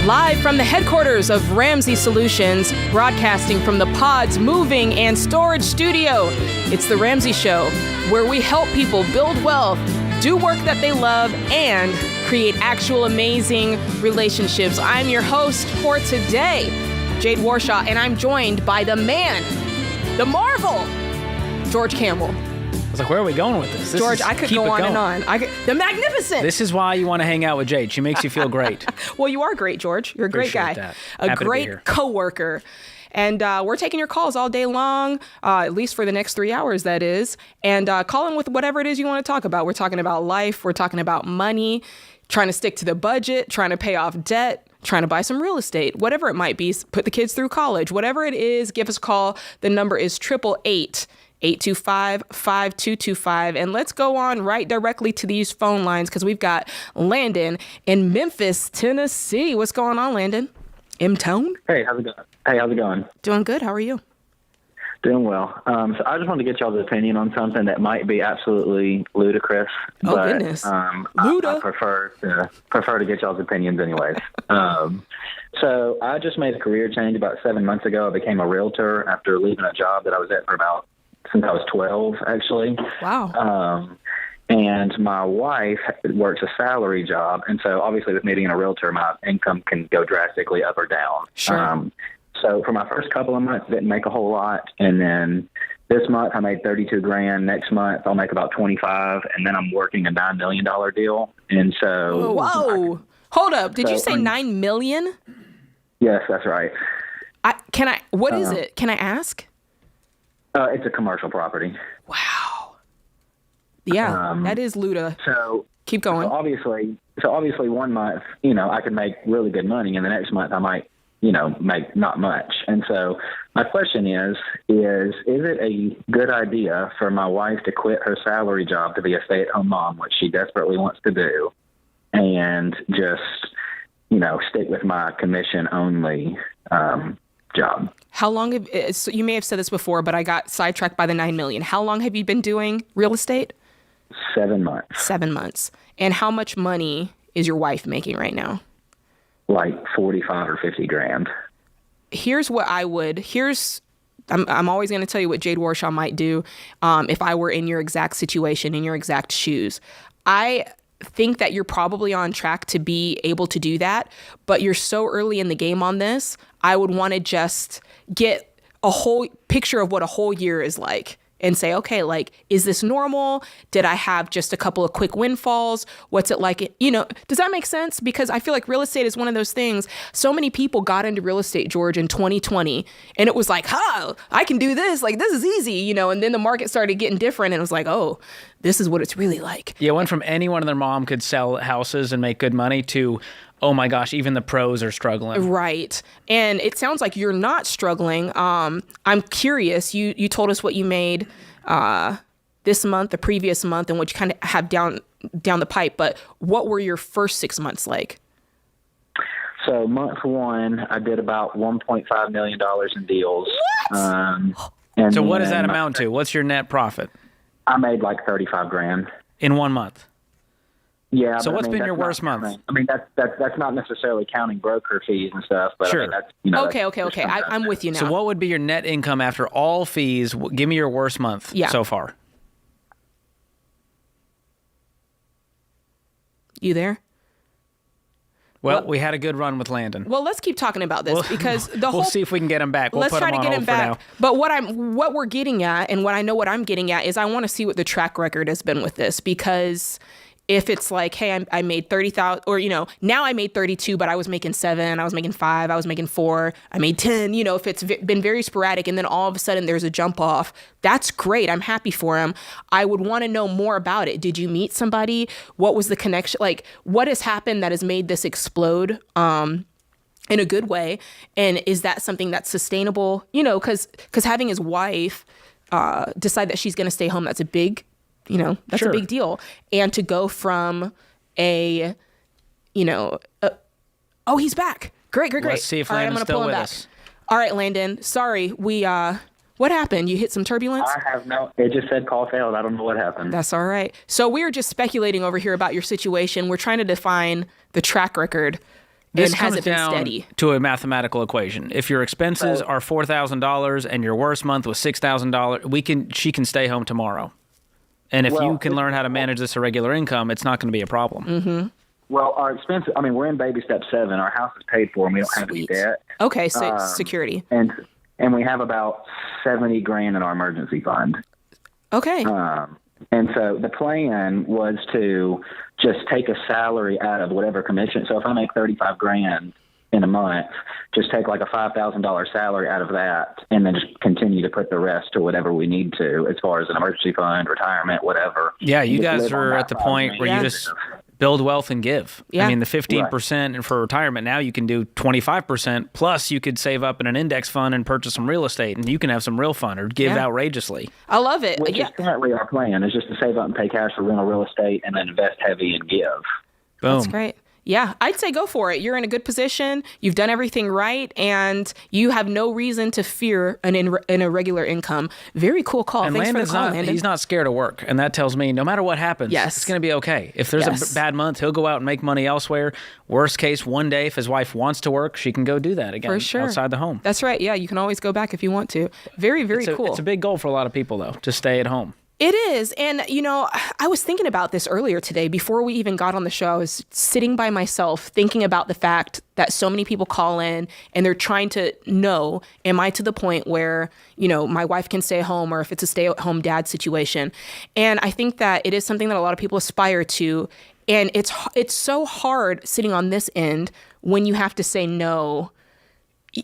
Live from the headquarters of Ramsey Solutions, broadcasting from the Pod's Moving and Storage Studio. It's the Ramsey Show, where we help people build wealth, do work that they love, and create actual amazing relationships. I'm your host for today, Jade Warshaw, and I'm joined by the man, the marvel, George Campbell. I was like, where are we going with this? George, I could go on and on. The magnificent. This is why you want to hang out with Jade. She makes you feel great. Well, you are great, George. You're a great guy. That. A great coworker. And we're taking your calls all day long, at least for the next 3 hours, that is. And call in with whatever it is you want to talk about. We're talking about life. We're talking about money, trying to stick to the budget, trying to pay off debt, trying to buy some real estate, whatever it might be, put the kids through college, whatever it is, give us a call. The number is 888-825-5225. And let's go on right directly to these phone lines because we've got Landon in Memphis, Tennessee. What's going on, Landon? M-Tone? Hey, how's it going? Doing good. How are you? Doing well. So I just wanted to get y'all's opinion on something that might be absolutely ludicrous. Oh, but, goodness. I prefer to get y'all's opinions anyways. So I just made a career change about 7 months ago. I became a realtor after leaving a job that I was at since I was 12, actually. Wow. And my wife works a salary job. And so obviously with me being a realtor, my income can go drastically up or down. Sure. So for my first couple of months, didn't make a whole lot. And then this month I made $32,000. Next month I'll make about 25. And then I'm working a $9 million deal. And so. Whoa. Hold up. Did you say $9 million? Yes, that's right. What is it? Can I ask? It's a commercial property. Wow. Yeah, that is Luda. So keep going. So obviously 1 month, I could make really good money, and the next month I might, make not much. And so my question is it a good idea for my wife to quit her salary job to be a stay-at-home mom, which she desperately wants to do, and just, stick with my commission-only job? How long so you may have said this before, but I got sidetracked by the $9 million. How long have you been doing real estate? 7 months. 7 months. And how much money is your wife making right now? Like 45 or 50 grand. Here's what I'm always going to tell you what Jade Warshaw might do if I were in your exact situation, in your exact shoes. I think that you're probably on track to be able to do that, but you're so early in the game on this. I would want to just get a whole picture of what a whole year is like and say, okay, is this normal? Did I have just a couple of quick windfalls? What's it like? Does that make sense? Because I feel like real estate is one of those things. So many people got into real estate, George, in 2020, and it was like, I can do this. This is easy, and then the market started getting different, and it was like, oh, this is what it's really like. Yeah, it went from anyone and their mom could sell houses and make good money to, oh my gosh, even the pros are struggling. Right. And it sounds like you're not struggling. I'm curious. You told us what you made this month, the previous month, and what you kind of have down the pipe. But what were your first 6 months like? So month one, I did about $1.5 million in deals. What? So what does that amount to? What's your net profit? I made like 35 grand. In 1 month? Yeah. So what's been your worst month? That's not necessarily counting broker fees and stuff, but sure. That's, Okay. I'm with you now. So what would be your net income after all fees? Give me your worst month so far. You there? Well, we had a good run with Landon. Well, let's keep talking about this because we'll see if we can get him back. Let's try to get him back. But what we're getting at, and what I know what I'm getting at, is I want to see what the track record has been with this, because if it's like, hey, I made 30,000, or, now I made 32, but I was making 7, I was making 5, I was making 4, I made 10, if it's been very sporadic and then all of a sudden there's a jump off, that's great. I'm happy for him. I would want to know more about it. Did you meet somebody? What was the connection? What has happened that has made this explode? In a good way. And is that something that's sustainable? Because having his wife decide that she's going to stay home, that's a big that's sure. a big deal. And to go from oh, he's back. Great. Let's see if Landon's still with us. All right, Landon. Sorry, what happened? You hit some turbulence? I have it just said call failed. I don't know what happened. That's all right. So we were just speculating over here about your situation. We're trying to define the track record. This and comes has it been down steady? to a mathematical equation. If your expenses are $4,000 and your worst month was $6,000, she can stay home tomorrow. And if you can learn how to manage this irregular income, it's not going to be a problem. Mm-hmm. Well, our expenses, I mean, we're in baby step 7. Our house is paid for and we don't have any debt. Okay, so security. And we have about $70,000 in our emergency fund. Okay. And so the plan was to just take a salary out of whatever commission. So if I make $35,000 in a month, just take like a $5,000 salary out of that, and then just continue to put the rest to whatever we need to, as far as an emergency fund, retirement, whatever. Yeah, you guys are at the point where you just build wealth and give. Yeah. I mean, the 15% for retirement, now you can do 25%, plus you could save up in an index fund and purchase some real estate, and you can have some real fun or give outrageously. I love it. Which is currently our plan, is just to save up and pay cash for rental real estate and then invest heavy and give. Boom. That's great. Yeah, I'd say go for it. You're in a good position. You've done everything right, and you have no reason to fear an irregular income. Very cool call. And Thanks Landon's for the call, Landon. He's not scared of work, and that tells me no matter what happens, it's going to be okay. If there's a bad month, he'll go out and make money elsewhere. Worst case, one day, if his wife wants to work, she can go do that again outside the home. That's right. Yeah, you can always go back if you want to. Very, very cool. It's a big goal for a lot of people, though, to stay at home. It is. And, you know, I was thinking about this earlier today. Before we even got on the show, I was sitting by myself thinking about the fact that so many people call in and they're trying to know, am I to the point where, you know, my wife can stay home, or if it's a stay-at-home dad situation. And I think that it is something that a lot of people aspire to. And it's so hard sitting on this end when you have to say no.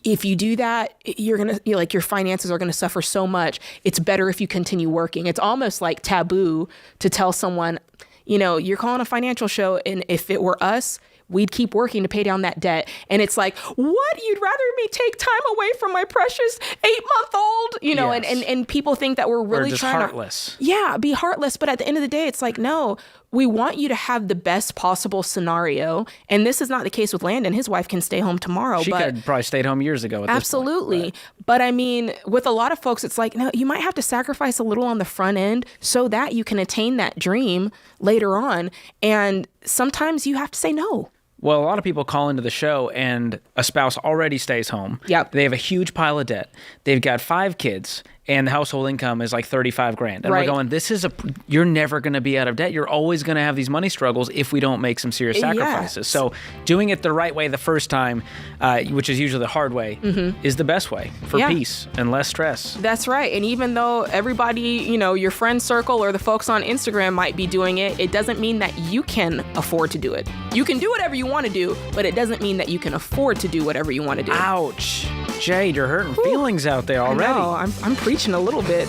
If you do that, your finances are going to suffer so much. It's better if you continue working. It's almost like taboo to tell someone, you know, you're calling a financial show, and if it were us, we'd keep working to pay down that debt. And it's like, what? You'd rather me take time away from my precious 8-month-old? You know, and people think that we're really trying heartless. to be heartless. But at the end of the day, it's like, no, we want you to have the best possible scenario. And this is not the case with Landon. His wife can stay home tomorrow. She could probably stayed home years ago. Absolutely. Right. But I mean, with a lot of folks, it's like, no, you might have to sacrifice a little on the front end so that you can attain that dream later on. And sometimes you have to say no. Well, a lot of people call into the show and a spouse already stays home. Yep. They have a huge pile of debt. They've got 5 kids and the household income is like $35,000. And we're going, you're never going to be out of debt. You're always going to have these money struggles if we don't make some serious sacrifices. Yes. So doing it the right way the first time, which is usually the hard way, is the best way for peace and less stress. That's right. And even though everybody, you know, your friend circle or the folks on Instagram might be doing it, it doesn't mean that you can afford to do it. You can do whatever you want to do, but it doesn't mean that you can afford to do whatever you want to do. Ouch. Jade, you're hurting feelings out there already. No, I'm preaching a little bit.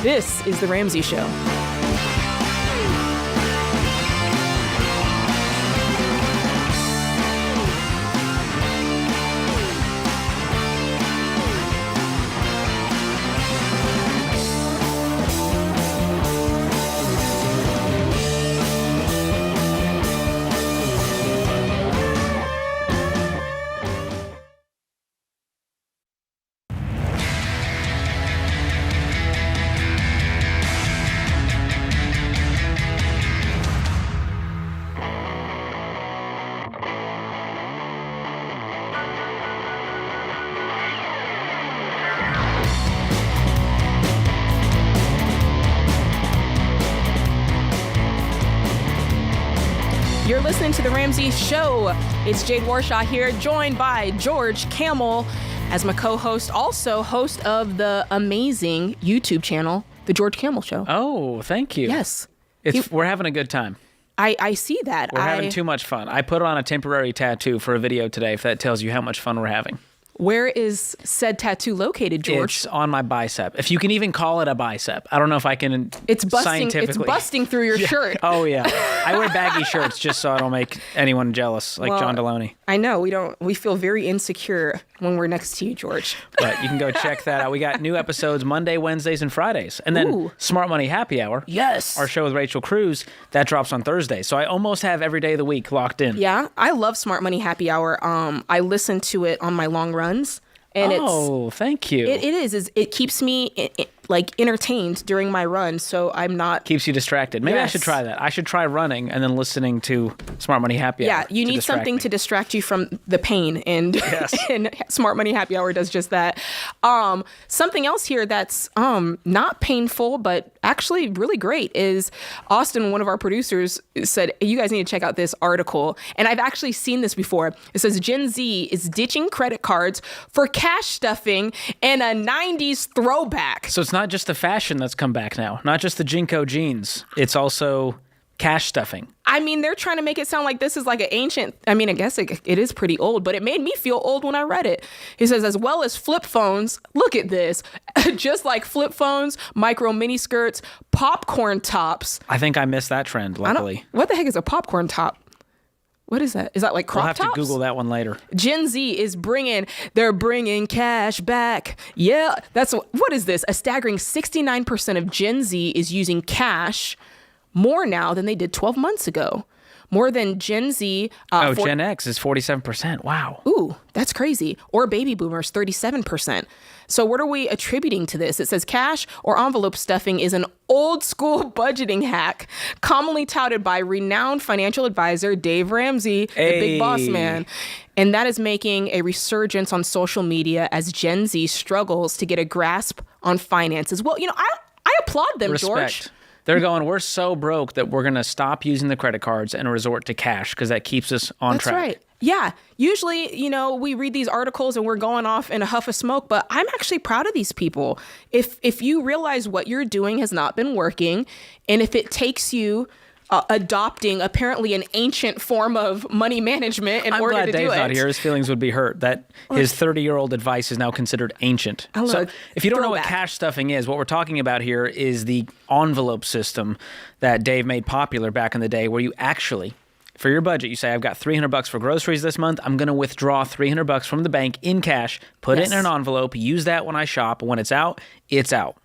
This is The Ramsey Show. You're listening to The Ramsey Show. It's Jade Warshaw here, joined by George Camel as my co-host, also host of the amazing YouTube channel, The George Camel Show. Oh, thank you. Yes. We're having a good time. I see that. We're having too much fun. I put on a temporary tattoo for a video today, if that tells you how much fun we're having. Where is said tattoo located, George? It's on my bicep. If you can even call it a bicep. I don't know if I can scientifically. It's busting through your shirt. Oh, yeah. I wear baggy shirts just so I don't make anyone jealous, like John Deloney. I know. We feel very insecure when we're next to you, George. But you can go check that out. We got new episodes Monday, Wednesdays, and Fridays. And then Smart Money Happy Hour. Yes. Our show with Rachel Cruz, that drops on Thursday. So I almost have every day of the week locked in. Yeah. I love Smart Money Happy Hour. I listen to it on my long runs. And thank you. It keeps me like entertained during my run, so I'm not. Keeps you distracted. Maybe I Yes. should try that. I should try running and then listening to Smart Money Happy Hour. Yeah, you to need distract something me. to distract you from the pain, and, Yes. and Smart Money Happy Hour does just that. Something else here that's not painful, but actually really great is Austin, one of our producers, said, you guys need to check out this article. And I've actually seen this before. It says Gen Z is ditching credit cards for cash stuffing and a 90s throwback. So it's not just the fashion that's come back now, not just the Jinko jeans. It's also cash stuffing. I mean, they're trying to make it sound like this is like an ancient, I mean, I guess it is pretty old, but it made me feel old when I read it. He says, as well as flip phones, look at this, just like flip phones, micro mini skirts, popcorn tops. I think I missed that trend, luckily. What the heck is a popcorn top? What is that? Is that like crop We'll have tops? to Google that one later. Gen Z is they're bringing cash back. Yeah, what is this? A staggering 69% of Gen Z is using cash more now than they did 12 months ago. More than Gen Z. Gen X is 47%. Wow. Ooh, that's crazy. Or baby boomers, 37%. So what are we attributing to this? It says cash or envelope stuffing is an old school budgeting hack commonly touted by renowned financial advisor Dave Ramsey, the big boss man. And that is making a resurgence on social media as Gen Z struggles to get a grasp on finances. Well, I applaud them, Respect. George. They're going, we're so broke that we're going to stop using the credit cards and resort to cash because that keeps us on track. That's right. Yeah. Usually, we read these articles and we're going off in a huff of smoke, but I'm actually proud of these people. If you realize what you're doing has not been working, and if it takes you adopting apparently an ancient form of money management in order to do it. I'm glad Dave's not here. His feelings would be hurt that his 30-year-old advice is now considered ancient. So if you don't know what cash stuffing is, what we're talking about here is the envelope system that Dave made popular back in the day, where you actually, for your budget, you say, I've got $300 for groceries this month. I'm going to withdraw $300 from the bank in cash, put it in an envelope, use that when I shop. And when it's out, it's out.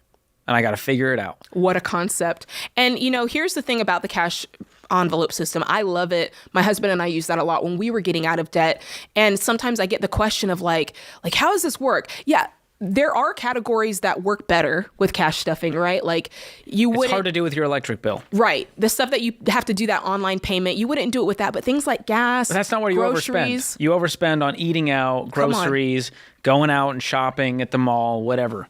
And I got to figure it out. What a concept. And, here's the thing about the cash envelope system. I love it. My husband and I use that a lot when we were getting out of debt. And sometimes I get the question of like, how does this work? Yeah. There are categories that work better with cash stuffing, right? Like it's hard to do with your electric bill. Right. The stuff that you have to do that online payment, you wouldn't do it with that. But things like gas, but that's not where you groceries, overspend. You overspend on eating out, groceries, going out and shopping at the mall, whatever.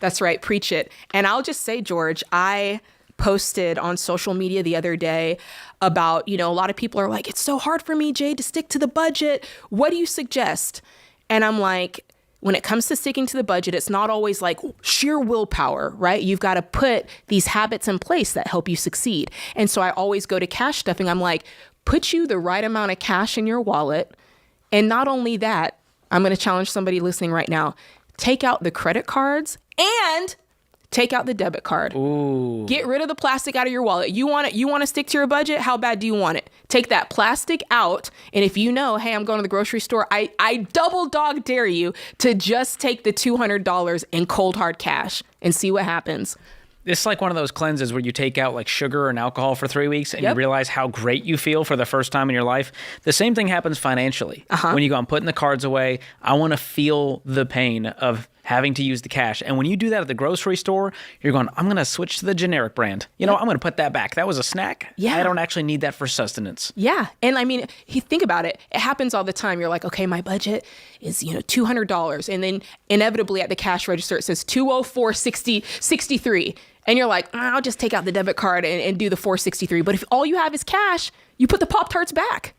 That's right. Preach it. And I'll just say, George, I posted on social media the other day about, a lot of people are like, it's so hard for me, Jade, to stick to the budget. What do you suggest? And I'm like, when it comes to sticking to the budget, it's not always like sheer willpower, right? You've got to put these habits in place that help you succeed. And so I always go to cash stuffing. I'm like, put you the right amount of cash in your wallet. And not only that, I'm going to challenge somebody listening right now. Take out the credit cards and take out the debit card. Ooh. Get rid of the plastic out of your wallet. You want to stick to your budget? How bad do you want it? Take that plastic out. And if you know, hey, I'm going to the grocery store, I double dog dare you to just take the $200 in cold hard cash and see what happens. It's like one of those cleanses where you take out like sugar and alcohol for 3 weeks and you realize how great you feel for the first time in your life. The same thing happens financially. When you go, I'm putting the cards away. I want to feel the pain of having to use the cash. And when you do that at the grocery store, you're going, I'm going to switch to the generic brand. I'm going to put that back. That was a snack. Yeah. I don't actually need that for sustenance. Yeah. And I mean, you think about it. It happens all the time. You're like, okay, my budget is, $200. And then inevitably at the cash register, it says $204.63. And you're like, I'll just take out the debit card and do the $463. But if all you have is cash, you put the Pop-Tarts back.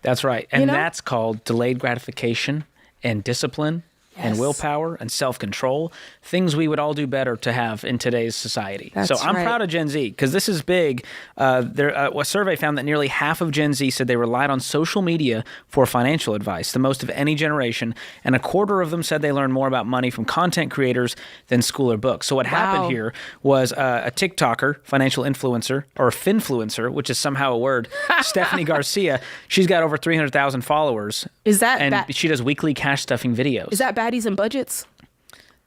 That's right. And that's called delayed gratification and discipline and willpower and self-control, things we would all do better to have in today's society. That's so I'm proud of Gen Z because this is big. A survey found that nearly half of Gen Z said they relied on social media for financial advice, the most of any generation, and a quarter of them said they learned more about money from content creators than school or books. So what happened here was a TikToker, financial influencer, or finfluencer, which is somehow a word, Stephanie Garcia, she's got over 300,000 followers. Is that and she does weekly cash stuffing videos. Is that baddies and budgets?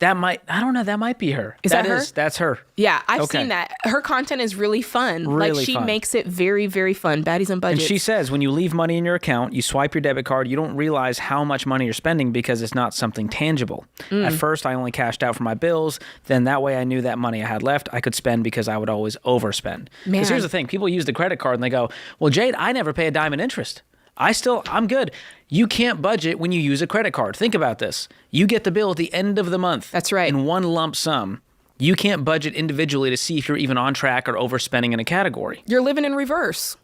That might be her. Is that her? That's her. Yeah, I've seen that. Her content is really fun. Really she fun. makes it very, very fun. Baddies and Budgets. And she says when you leave money in your account, you swipe your debit card, you don't realize how much money you're spending because it's not something tangible. At first, I only cashed out for my bills. Then that way I knew that money I had left, I could spend because I would always overspend. Because here's the thing. People use the credit card and they go, well, Jade, I never pay a dime in interest. I'm good. You can't budget when you use a credit card. Think about this. You get the bill at the end of the month. That's right. In one lump sum. You can't budget individually to see if you're even on track or overspending in a category. You're living in reverse.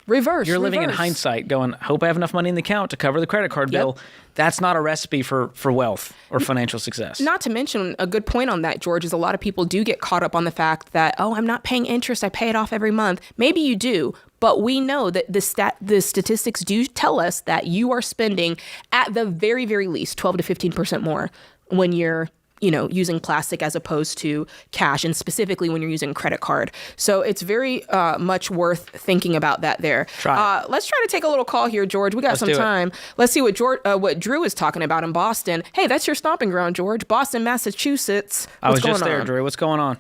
You're living in hindsight going, hope I have enough money in the account to cover the credit card bill. That's not a recipe for wealth or financial success. Not to mention, a good point on that, George, is a lot of people do get caught up on the fact that, I'm not paying interest. I pay it off every month. Maybe you do, but we know that the statistics do tell us that you are spending at the very, very least 12 to 15% more when you're using plastic as opposed to cash, and specifically when you're using a credit card. So it's very much worth thinking about that there. Let's try to take a little call here, George. We got some time. Let's see what Drew is talking about in Boston. Hey, that's your stomping ground, George. Boston, Massachusetts. I was just there, Drew. What's going on?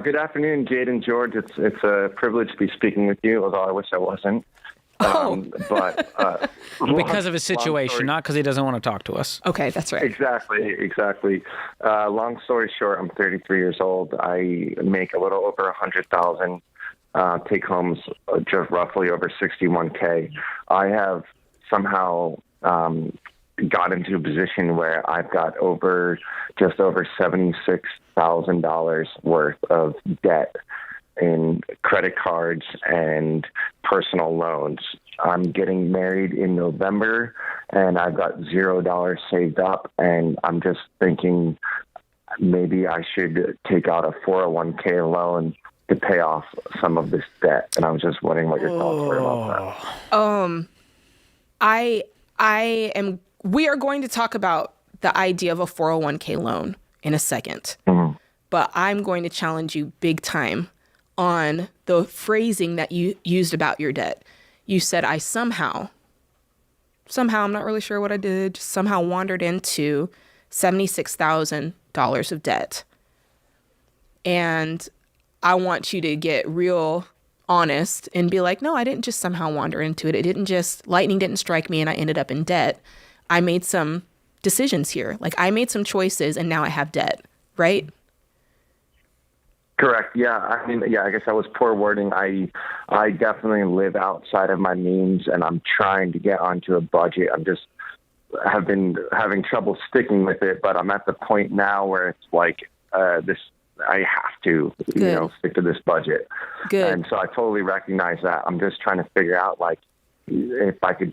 Good afternoon, Jade and George. It's a privilege to be speaking with you, although I wish I wasn't. But because of his situation, not because he doesn't want to talk to us. Okay, that's right. Exactly. Long story short, I'm 33 years old. I make a little over 100,000. Take homes just roughly over 61K. I have somehow got into a position where I've got just over $76,000 worth of debt in credit cards and personal loans. I'm getting married in November, and I've got $0 saved up, and I'm just thinking maybe I should take out a 401k loan to pay off some of this debt. And I was just wondering what your thoughts were about that. We are going to talk about the idea of a 401k loan in a second, but I'm going to challenge you big time on the phrasing that you used about your debt. You said, I somehow, I'm not really sure what I did, just somehow wandered into $76,000 of debt. And I want you to get real honest and be like, no, I didn't just somehow wander into it. Lightning didn't strike me and I ended up in debt. I made some decisions here. Like, I made some choices and now I have debt, right? Correct. Yeah. I guess that was poor wording. I definitely live outside of my means, and I'm trying to get onto a budget. Have been having trouble sticking with it, but I'm at the point now where it's like I have to, stick to this budget. Good. And so I totally recognize that. I'm just trying to figure out, like, if I could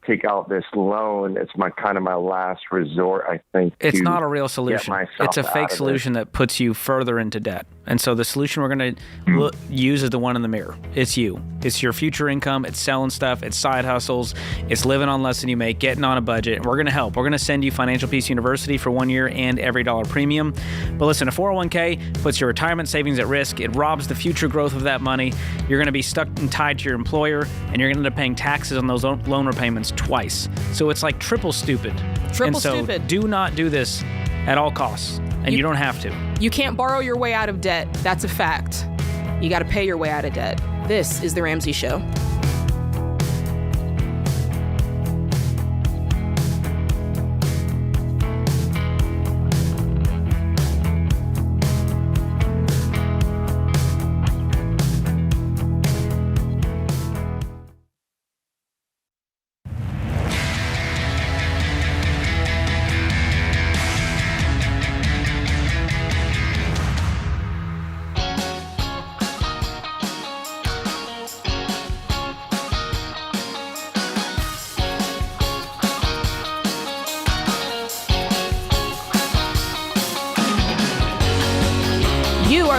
take out this loan, it's my last resort, I think. It's not a real solution. It's a fake solution that puts you further into debt. And so the solution we're going to use is the one in the mirror. It's you. It's your future income. It's selling stuff. It's side hustles. It's living on less than you make, getting on a budget. We're going to help. We're going to send you Financial Peace University for 1 year and every dollar premium. But listen, a 401k puts your retirement savings at risk. It robs the future growth of that money. You're going to be stuck and tied to your employer, and you're going to end up paying taxes on those loan repayments twice. So it's like triple stupid. Stupid. Do not do this at all costs. And you don't have to. You can't borrow your way out of debt. That's a fact. You got to pay your way out of debt. This is The Ramsey Show.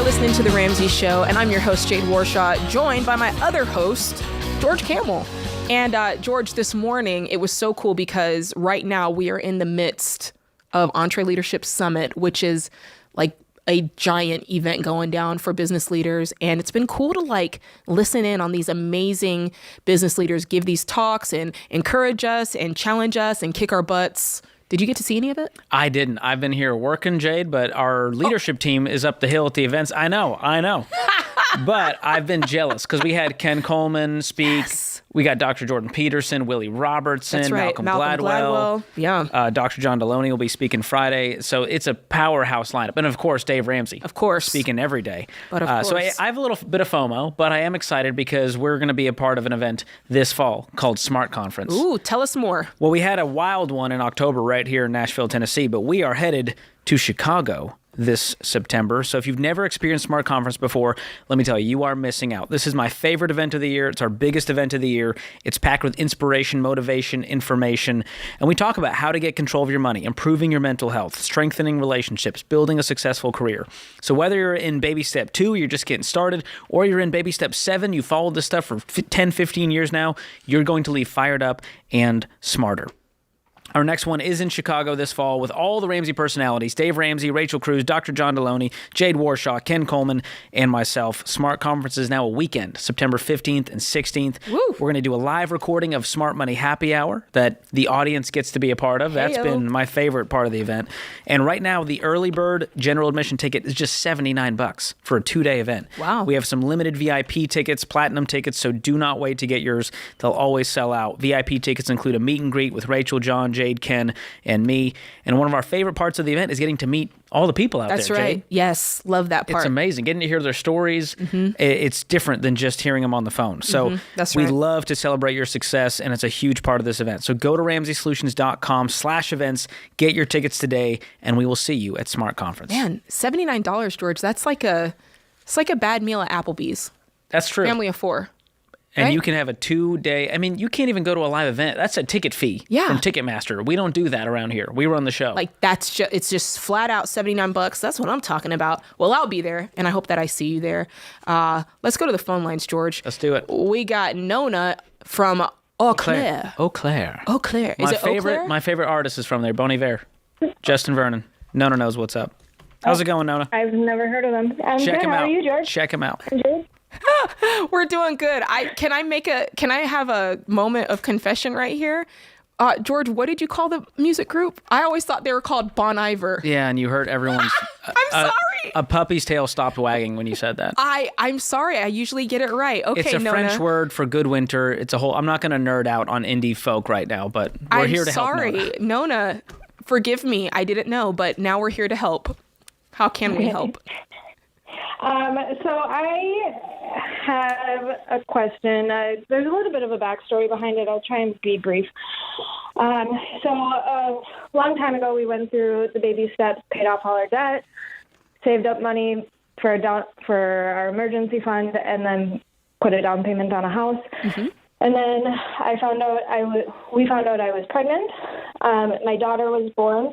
Listening to The Ramsey Show, and I'm your host, Jade Warshaw, joined by my other host, George Camel. And George, this morning, it was so cool because right now we are in the midst of EntreLeadership Summit, which is like a giant event going down for business leaders. And it's been cool to listen in on these amazing business leaders give these talks and encourage us and challenge us and kick our butts Did you get to see any of it? I didn't. I've been here working, Jade, but our leadership team is up the hill at the events. I know. But I've been jealous because we had Ken Coleman speak. Yes. We got Dr. Jordan Peterson, Willie Robertson, That's right. Malcolm Gladwell. Yeah. Dr. John Deloney will be speaking Friday. So it's a powerhouse lineup. And of course, Dave Ramsey. Of course. Speaking every day. But of course. So I have a little bit of FOMO, but I am excited because we're going to be a part of an event this fall called Smart Conference. Ooh, tell us more. Well, we had a wild one in October right here in Nashville, Tennessee, but we are headed to Chicago this September. So if you've never experienced Smart Conference before, let me tell you, you are missing out. This is my favorite event of the year. It's our biggest event of the year. It's packed with inspiration, motivation, information, and we talk about how to get control of your money, improving your mental health, strengthening relationships, building a successful career. So whether you're in baby step 2, you're just getting started, or you're in baby step 7, you followed this stuff for 10, 15 years now, you're going to leave fired up and smarter. Our next one is in Chicago this fall with all the Ramsey personalities, Dave Ramsey, Rachel Cruz, Dr. John Deloney, Jade Warshaw, Ken Coleman, and myself. Smart Conference is now a weekend, September 15th and 16th. Woo. We're going to do a live recording of Smart Money Happy Hour that the audience gets to be a part of. That's been my favorite part of the event. And right now, the early bird general admission ticket is just $79 for a 2-day event. Wow. We have some limited VIP tickets, platinum tickets, so do not wait to get yours. They'll always sell out. VIP tickets include a meet and greet with Rachel, John, Jade, Ken, and me. And one of our favorite parts of the event is getting to meet all the people out there, That's right. Jade. Yes. Love that part. It's amazing. Getting to hear their stories, it's different than just hearing them on the phone. So That's we right. love to celebrate your success, and it's a huge part of this event. So go to RamseySolutions.com/events, get your tickets today, and we will see you at Smart Conference. Man, $79, George. It's like a bad meal at Applebee's. That's true. Family of 4. And right? you can have a 2-day, I mean, you can't even go to a live event. That's a ticket fee from Ticketmaster. We don't do that around here. We run the show. Like it's just flat out $79. That's what I'm talking about. Well, I'll be there, and I hope that I see you there. Let's go to the phone lines, George. Let's do it. We got Nona from Eau Claire. Eau Claire. Eau Claire. Is it Eau Claire? My favorite artist is from there, Bon Iver. Justin Vernon. Nona knows what's up. How's it going, Nona? I've never heard of them. I'm Check good. him How out. are you, George? Check him out. I'm good. We're doing good. Can I have a moment of confession right here? George, what did you call the music group? I always thought they were called Bon Iver. Yeah, and you heard everyone's... I'm sorry. A puppy's tail stopped wagging when you said that. I'm sorry. I usually get it right. Okay, It's a Nona. French word for good winter. It's a whole... I'm not going to nerd out on indie folk right now, but we're here to help Nona. I'm sorry. Nona, forgive me. I didn't know, but now we're here to help. How can we help? So I have a question. There's a little bit of a backstory behind it. I'll try and be brief. So a long time ago, we went through the baby steps, paid off all our debt, saved up money for our emergency fund, and then put a down payment on a house. Mm-hmm. And then we found out I was pregnant. My daughter was born.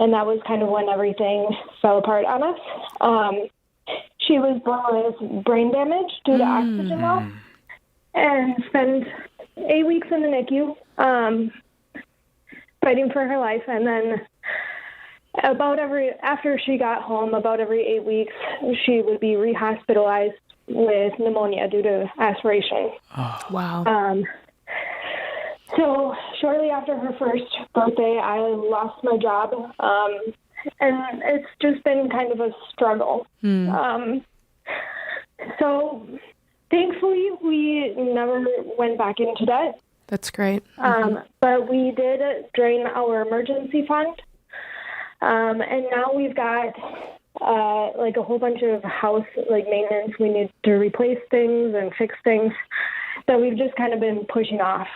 And that was kind of when everything fell apart on us. She was born with brain damage due to oxygen loss and spent 8 weeks in the NICU fighting for her life. And then after she got home, about every 8 weeks, she would be rehospitalized with pneumonia due to aspiration. Oh. Wow. So shortly after her first birthday, I lost my job, and it's just been kind of a struggle. So thankfully, we never went back into debt. That's great. But we did drain our emergency fund, and now we've got like a whole bunch of house maintenance. We need to replace things and fix things that we've just kind of been pushing off.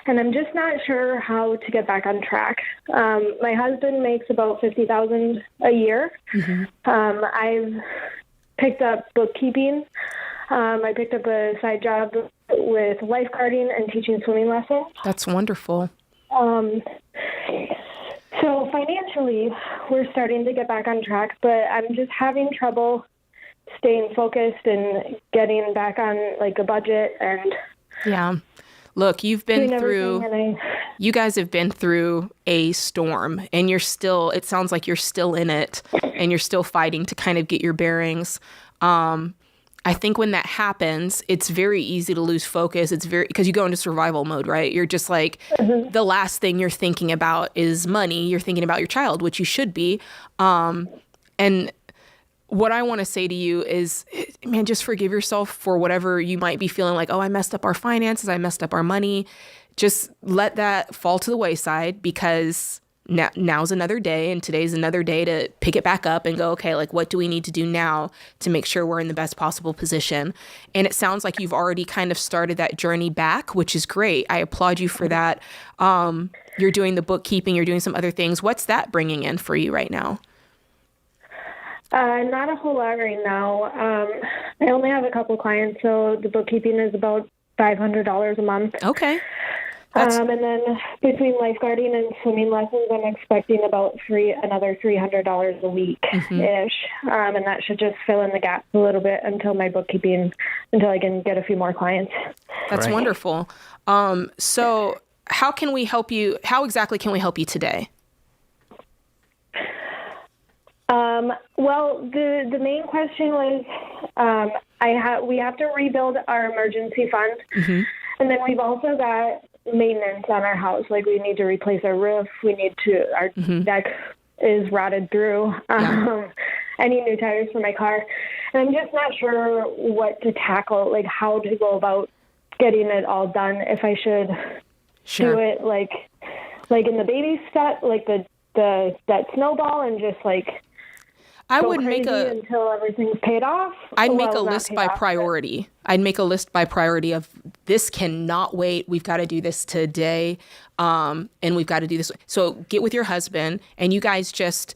And I'm just not sure how to get back on track. My husband makes about $50,000 a year. Mm-hmm. I've picked up bookkeeping. I picked up a side job with lifeguarding and teaching swimming lessons. That's wonderful. So financially, we're starting to get back on track, but I'm just having trouble staying focused and getting back on a budget. And yeah, look, you guys have been through a storm, and it sounds like you're still in it, and you're still fighting to kind of get your bearings. I think when that happens, it's very easy to lose focus. It's because you go into survival mode, right? You're just like, the last thing you're thinking about is money. You're thinking about your child, which you should be. And what I want to say to you is, man, just forgive yourself for whatever you might be feeling like, oh, I messed up our finances. I messed up our money. Just let that fall to the wayside, because now's another day, and today's another day to pick it back up and go, okay, like, what do we need to do now to make sure we're in the best possible position? And it sounds like you've already kind of started that journey back, which is great. I applaud you for that. You're doing the bookkeeping, you're doing some other things. What's that bringing in for you right now? Not a whole lot right now. I only have a couple clients, so the bookkeeping is about $500 a month. Okay. And then between lifeguarding and swimming lessons, I'm expecting about another $300 a week-ish. And that should just fill in the gaps a little bit until I can get a few more clients. That's wonderful. So how can we help you? How exactly can we help you today? Well, the main question was, we have to rebuild our emergency fund. And then we've also got maintenance on our house. Like, we need to replace our roof. Our deck is rotted through. I need new tires for my car. And I'm just not sure what to tackle, like how to go about getting it all done. If I should do it like in the baby step, like that snowball, and just like I would make until everything's paid off. I'd make a list by priority. I'd make a list by priority of, this cannot wait. We've got to do this today. And we've got to do this. So get with your husband, and you guys just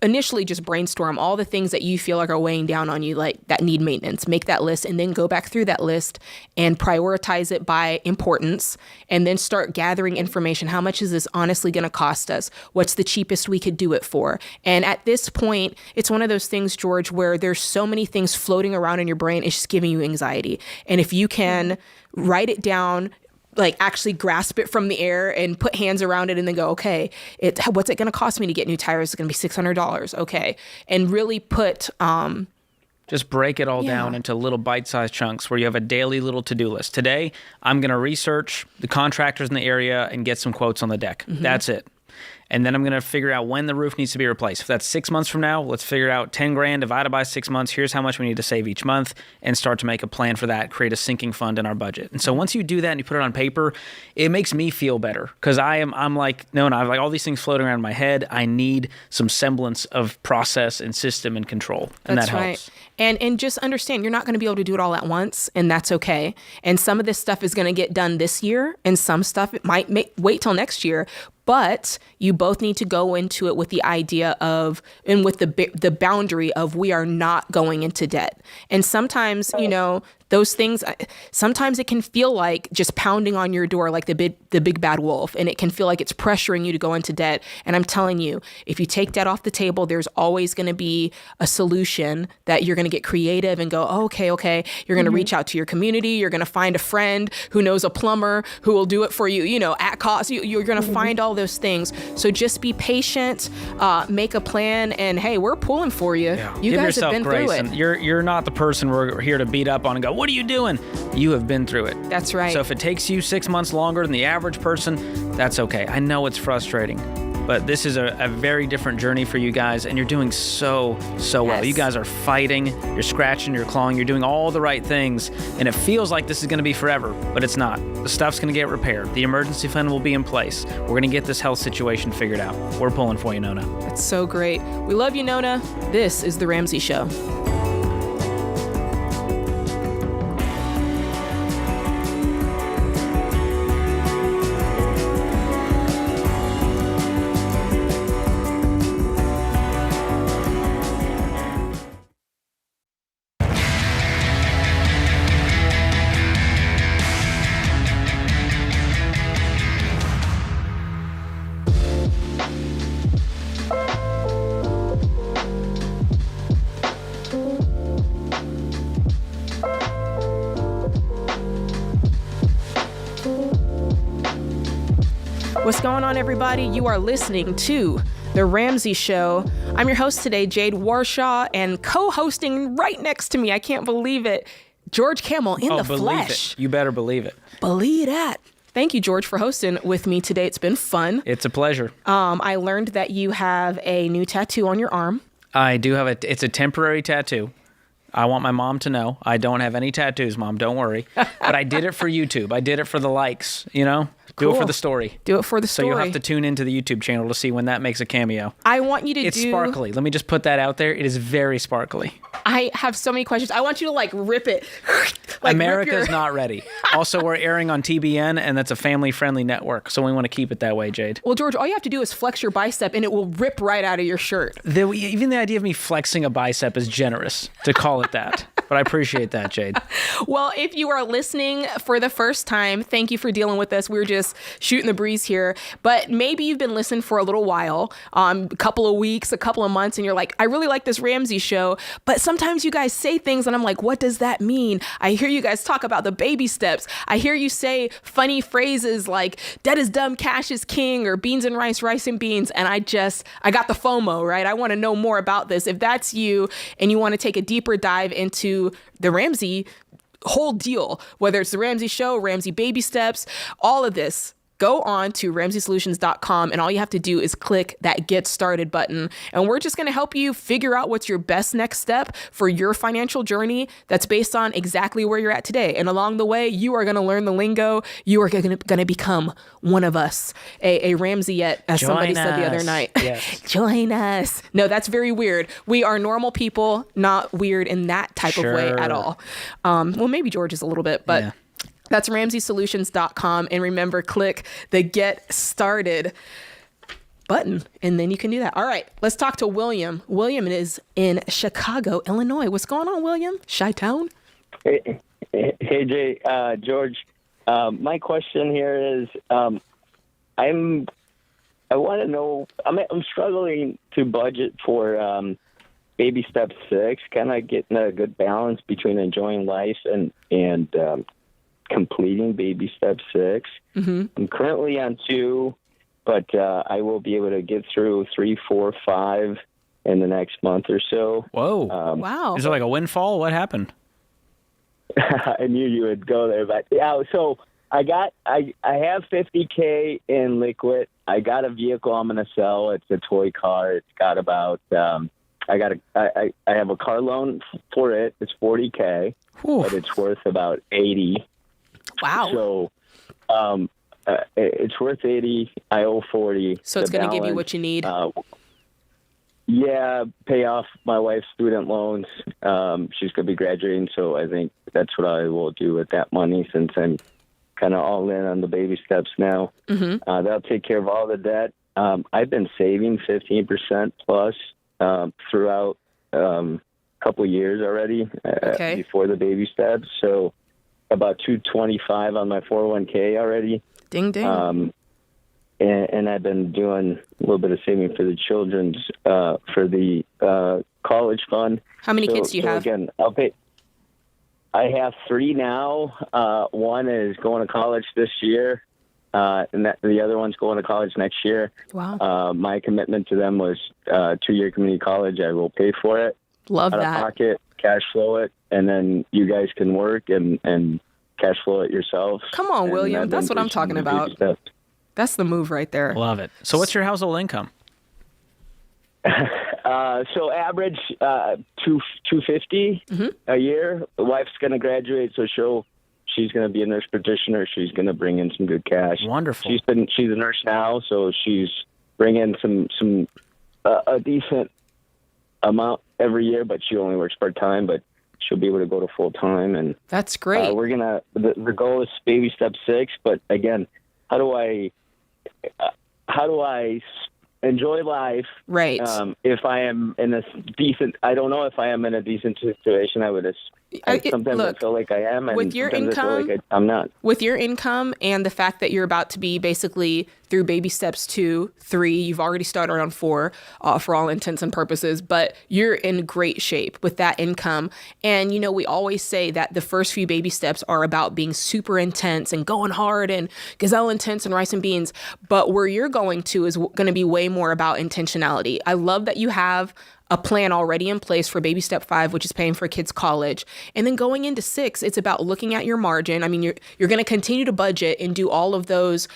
initially just brainstorm all the things that you feel like are weighing down on you, like that need maintenance. Make that list, and then go back through that list and prioritize it by importance, and then start gathering information. How much is this honestly going to cost us? What's the cheapest we could do it for? And at this point, it's one of those things, George, where there's so many things floating around in your brain, it's just giving you anxiety. And if you can write it down, like actually grasp it from the air and put hands around it, and then go, okay, what's it going to cost me to get new tires? It's going to be $600. Okay. And really put, just break it all down into little bite-sized chunks where you have a daily little to-do list. Today, I'm going to research the contractors in the area and get some quotes on the deck. That's it. And then I'm going to figure out when the roof needs to be replaced. If that's 6 months from now, let's figure out 10 grand divided by 6 months. Here's how much we need to save each month, and start to make a plan for that, create a sinking fund in our budget. And so once you do that and you put it on paper, it makes me feel better, because I'm like, no, I have like all these things floating around in my head. I need some semblance of process and system and control. And that's that right. helps. And just understand, you're not going to be able to do it all at once, and that's okay. And some of this stuff is going to get done this year, and some stuff it might wait till next year. But you both need to go into it with the idea of, and with the boundary of, we are not going into debt. And sometimes, those things, sometimes it can feel like just pounding on your door like the big bad wolf, and it can feel like it's pressuring you to go into debt. And I'm telling you, if you take debt off the table, there's always going to be a solution that you're going to get creative and go, oh, okay. You're going to reach out to your community. You're going to find a friend who knows a plumber who will do it for you, at cost. You're going to find all those things. So just be patient, make a plan, and hey, we're pulling for you. Yeah. You Give guys yourself have been grace, through it. and you're not the person we're here to beat up on and go, what are you doing? You have been through it. That's right. So if it takes you 6 months longer than the average person, that's okay. I know it's frustrating, but this is a very different journey for you guys, and you're doing so well. Yes. You guys are fighting, you're scratching, you're clawing, you're doing all the right things, and it feels like this is going to be forever, but it's not. The stuff's going to get repaired. The emergency fund will be in place. We're going to get this health situation figured out. We're pulling for you, Nona. That's so great. We love you, Nona. This is The Ramsey Show. What's going on, everybody? You are listening to The Ramsey Show. I'm your host today, Jade Warshaw, and co-hosting right next to me, I can't believe it, George Camel in the flesh. It. You better believe it. Believe that. Thank you, George, for hosting with me today. It's been fun. It's a pleasure. I learned that you have a new tattoo on your arm. I do have it's a temporary tattoo. I want my mom to know I don't have any tattoos, Mom. Don't worry. But I did it for YouTube. I did it for the likes, you know? Do Cool. it for the story. Do it for the story. So you'll have to tune into the YouTube channel to see when that makes a cameo. I want you to It's sparkly. Let me just put that out there. It is very sparkly. I have so many questions. I want you to rip it. America's not ready. Also, we're airing on TBN, and that's a family-friendly network, so we want to keep it that way, Jade. Well, George, all you have to do is flex your bicep, and it will rip right out of your shirt. Even the idea of me flexing a bicep is generous to call it that. But I appreciate that, Jade. Well, if you are listening for the first time, thank you for dealing with us. We're just shooting the breeze here. But maybe you've been listening for a little while, a couple of weeks, a couple of months, and you're like, I really like this Ramsey show. But sometimes you guys say things, and I'm like, what does that mean? I hear you guys talk about the baby steps. I hear you say funny phrases like, dead is dumb, cash is king, or beans and rice, rice and beans. And I got the FOMO, right? I want to know more about this. If that's you, and you want to take a deeper dive into the Ramsey whole deal, whether it's the Ramsey show, Ramsey baby steps, all of this, go on to RamseySolutions.com, and all you have to do is click that Get Started button. And we're just going to help you figure out what's your best next step for your financial journey that's based on exactly where you're at today. And along the way, you are going to learn the lingo. You are going to become one of us, a Ramseyette, as somebody said the other night. Yes. Join us. No, that's very weird. We are normal people, not weird in that type of way at all. Well, maybe George is a little bit, but... Yeah. That's RamseySolutions.com. And remember, click the Get Started button, and then you can do that. All right, let's talk to William. William is in Chicago, Illinois. What's going on, William? Chi-Town? Hey, Jay, George. My question here is, I want to know, I'm struggling to budget for baby step 6, kind of getting a good balance between enjoying life and completing baby step 6. Mm-hmm. I'm currently on 2, but I will be able to get through 3, 4, 5 in the next month or so. Whoa. Wow. Is it like a windfall? What happened? I knew you would go there, but yeah, so I have $50K in liquid. I got a vehicle I'm going to sell. It's a toy car. It's got about, I have a car loan for it. It's $40K, but it's worth about $80. Wow. So it's worth $80. I owe $40. So it's going to give you what you need. Yeah, pay off my wife's student loans. She's going to be graduating, so I think that's what I will do with that money since I'm kind of all in on the baby steps now. Mm-hmm. That'll take care of all the debt. I've been saving 15% plus throughout a couple of years already before the baby steps. So about $225 on my 401k already. Ding, ding. And I've been doing a little bit of saving for the children's, for the college fund. How many kids do you have? Again, I have 3 now. One is going to college this year, and the other one's going to college next year. Wow. My commitment to them was 2-year community college. I will pay for it. Love out that. Of pocket, cash flow it, and then you guys can work and cash flow it yourselves. Come on, William. That's what I'm talking about. That's the move right there. Love it. So what's your household income? So average $250 a year. The wife's going to graduate, so she's going to be a nurse practitioner. She's going to bring in some good cash. Wonderful. She's a nurse now, so she's bringing a decent amount every year, but she only works part-time, but she'll be able to go to full-time. And that's great. The goal is baby step 6, but again, how do I enjoy life? Right. If I am in a decent, I don't know if I am in a decent situation. I would Sometimes I feel like I am, and with your sometimes income, I feel like I'm not. With your income and the fact that you're about to be basically through baby steps 2, 3, you've already started on 4 for all intents and purposes, but you're in great shape with that income. And, we always say that the first few baby steps are about being super intense and going hard and gazelle intense and rice and beans. But where you're going to is going to be way more about intentionality. I love that you have a plan already in place for baby step 5, which is paying for kids' college. And then going into 6, it's about looking at your margin. I mean, you're going to continue to budget and do all of those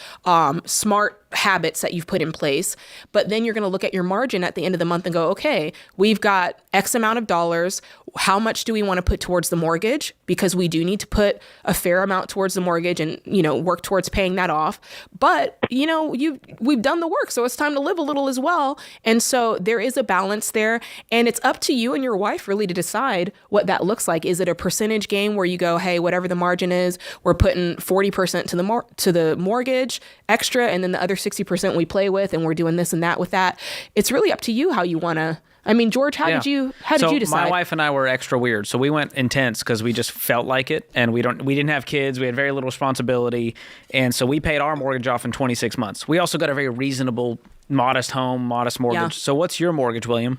smart habits that you've put in place. But then you're going to look at your margin at the end of the month and go, okay, we've got X amount of dollars. How much do we want to put towards the mortgage? Because we do need to put a fair amount towards the mortgage and, work towards paying that off. But, we've done the work. So it's time to live a little as well. And so there is a balance there. And it's up to you and your wife really to decide what that looks like. Is it a percentage game where you go, hey, whatever the margin is, we're putting 40% to the mortgage extra, and then the other 60% we play with, and we're doing this and that with that. It's really up to you how you want to. I mean, George, how did you decide? My wife and I were extra weird. So we went intense because we just felt like it, and we didn't have kids. We had very little responsibility, and so we paid our mortgage off in 26 months. We also got a very reasonable, modest home, modest mortgage. Yeah. So what's your mortgage, William?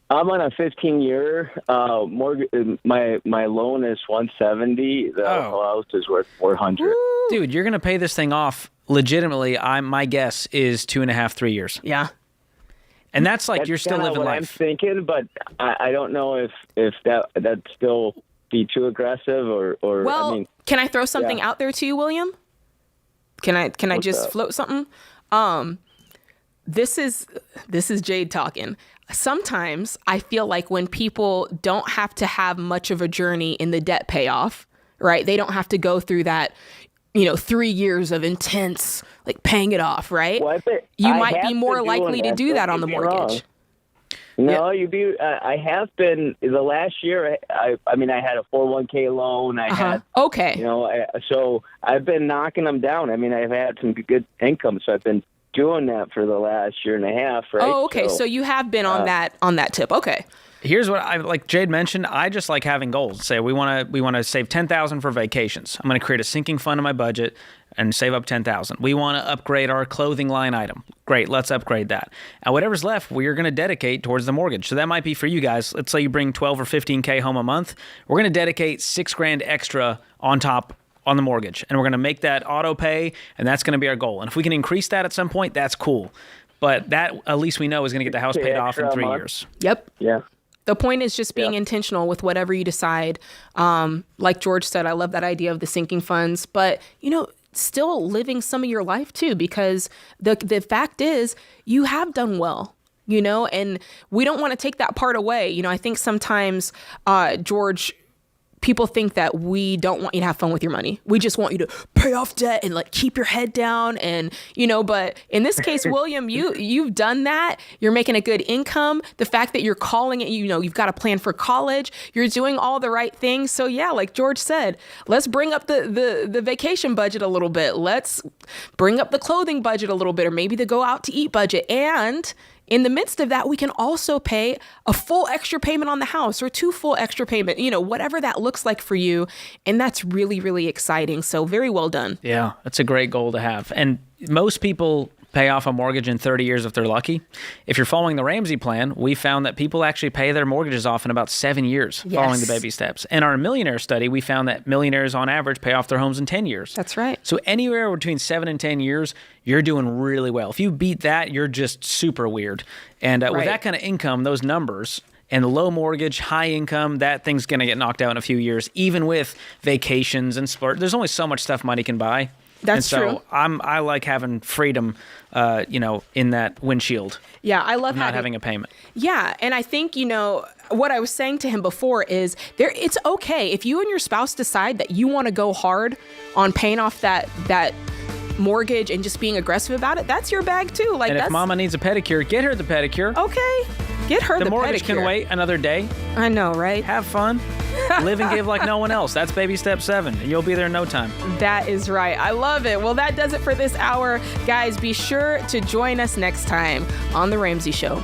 I'm on a 15-year mortgage. My loan is $170. The house is worth $400. Dude, you're gonna pay this thing off legitimately. My guess is 2.5, 3 years. Yeah. And that's you're still living what life. I'm thinking, but I don't know if that'd still be too aggressive or. Well, I mean, can I throw something out there to you, William? Can I just float something? This is Jade talking. Sometimes I feel like when people don't have to have much of a journey in the debt payoff, right? They don't have to go through that, 3 years of intense, paying it off, right? Well, you might be more likely to do that on the mortgage. No, I have been the last year. I had a 401k loan. I had, okay. So I've been knocking them down. I mean, I've had some good income, so I've been doing that for the last year and a half, right? Oh, okay. So you have been on that tip. Okay. Here's what like Jade mentioned. I just like having goals. Say we want to save $10,000 for vacations. I'm going to create a sinking fund in my budget and save up $10,000. We want to upgrade our clothing line item. Great, let's upgrade that. And whatever's left, we are going to dedicate towards the mortgage. So that might be for you guys. Let's say you bring 12 or 15K home a month. We're going to dedicate $6,000 extra on top on the mortgage, and we're going to make that auto pay, and that's going to be our goal. And if we can increase that at some point, that's cool. But that, at least we know, is going to get the house paid off in 3 years. Yep. Yeah. The point is just being intentional with whatever you decide. Like George said, I love that idea of the sinking funds, but still living some of your life too, because the fact is you have done well. And we don't want to take that part away. I think sometimes, George, people think that we don't want you to have fun with your money. We just want you to pay off debt and keep your head down. And, but in this case, William, you've done that. You're making a good income. The fact that you're calling it, you've got a plan for college. You're doing all the right things. So yeah, like George said, let's bring up the vacation budget a little bit. Let's bring up the clothing budget a little bit, or maybe the go out to eat budget. And in the midst of that, we can also pay a full extra payment on the house, or 2 full extra payment, whatever that looks like for you. And that's really, really exciting. So very well done. Yeah, that's a great goal to have. And most people pay off a mortgage in 30 years if they're lucky. If you're following the Ramsey plan, we found that people actually pay their mortgages off in about 7 years following the baby steps. In our millionaire study, we found that millionaires on average pay off their homes in 10 years. That's right. So anywhere between 7 and 10 years, you're doing really well. If you beat that, you're just super weird. And with that kind of income, those numbers, and low mortgage, high income, that thing's going to get knocked out in a few years, even with vacations and sport. There's only so much stuff money can buy. That's true. So I like having freedom, in that windshield. Yeah, I love not having a payment. Yeah, and I think what I was saying to him before is it's okay if you and your spouse decide that you want to go hard on paying off that mortgage and just being aggressive about it. That's your bag too. And if Mama needs a pedicure, get her the pedicure. Okay, get her the pedicure. The mortgage can wait another day. I know, right? Have fun. Live and give like no one else. That's baby step 7. And you'll be there in no time. That is right. I love it. Well, that does it for this hour. Guys, be sure to join us next time on The Ramsey Show.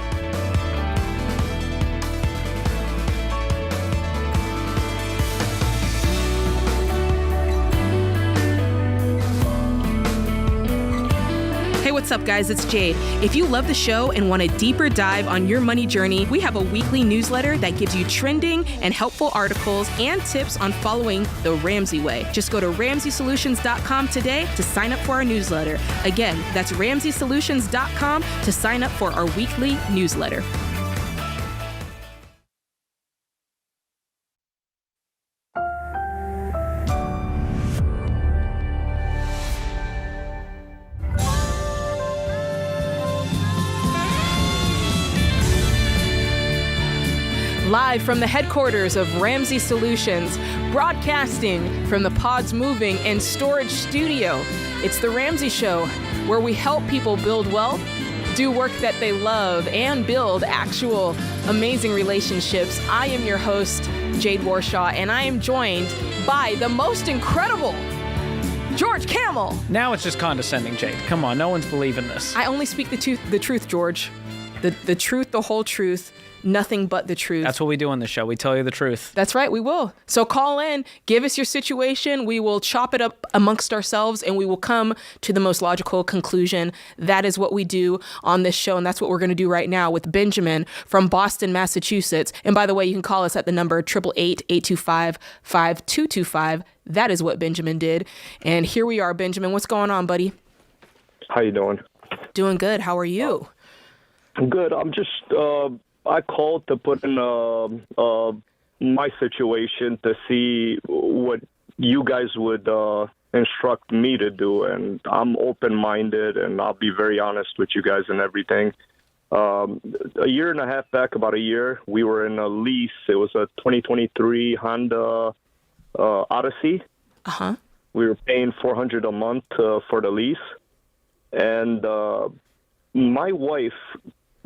What's up, guys? It's Jade. If you love the show and want a deeper dive on your money journey, we have a weekly newsletter that gives you trending and helpful articles and tips on following the Ramsey way. Just go to RamseySolutions.com today to sign up for our newsletter. Again, that's RamseySolutions.com to sign up for our weekly newsletter. Live from the headquarters of Ramsey Solutions, broadcasting from the Pods Moving and Storage Studio. It's the Ramsey Show, where we help people build wealth, do work that they love, and build actual amazing relationships. I am your host, Jade Warshaw, and I am joined by the most incredible George Camel. Now it's just condescending, Jade. Come on, no one's believing this. I only speak the truth, George. The truth, the whole truth. Nothing but the truth. That's what we do on the show. We tell you the truth. That's right, we will. So call in, give us your situation. We will chop it up amongst ourselves, and we will come to the most logical conclusion. That is what we do on this show, and that's what we're going to do right now with Benjamin from Boston, Massachusetts. And by the way, you can call us at the number 888-825-5225. That is what Benjamin did. And here we are, Benjamin. What's going on, buddy? How you doing? Doing good. How are you? I'm good. I'm just... I called to put in my situation to see what you guys would instruct me to do, and I'm open-minded, and I'll be very honest with you guys and everything. A year and a half back, about a year, we were in a lease. It was a 2023 Honda Odyssey. Uh-huh. We were paying $400 a month for the lease, and my wife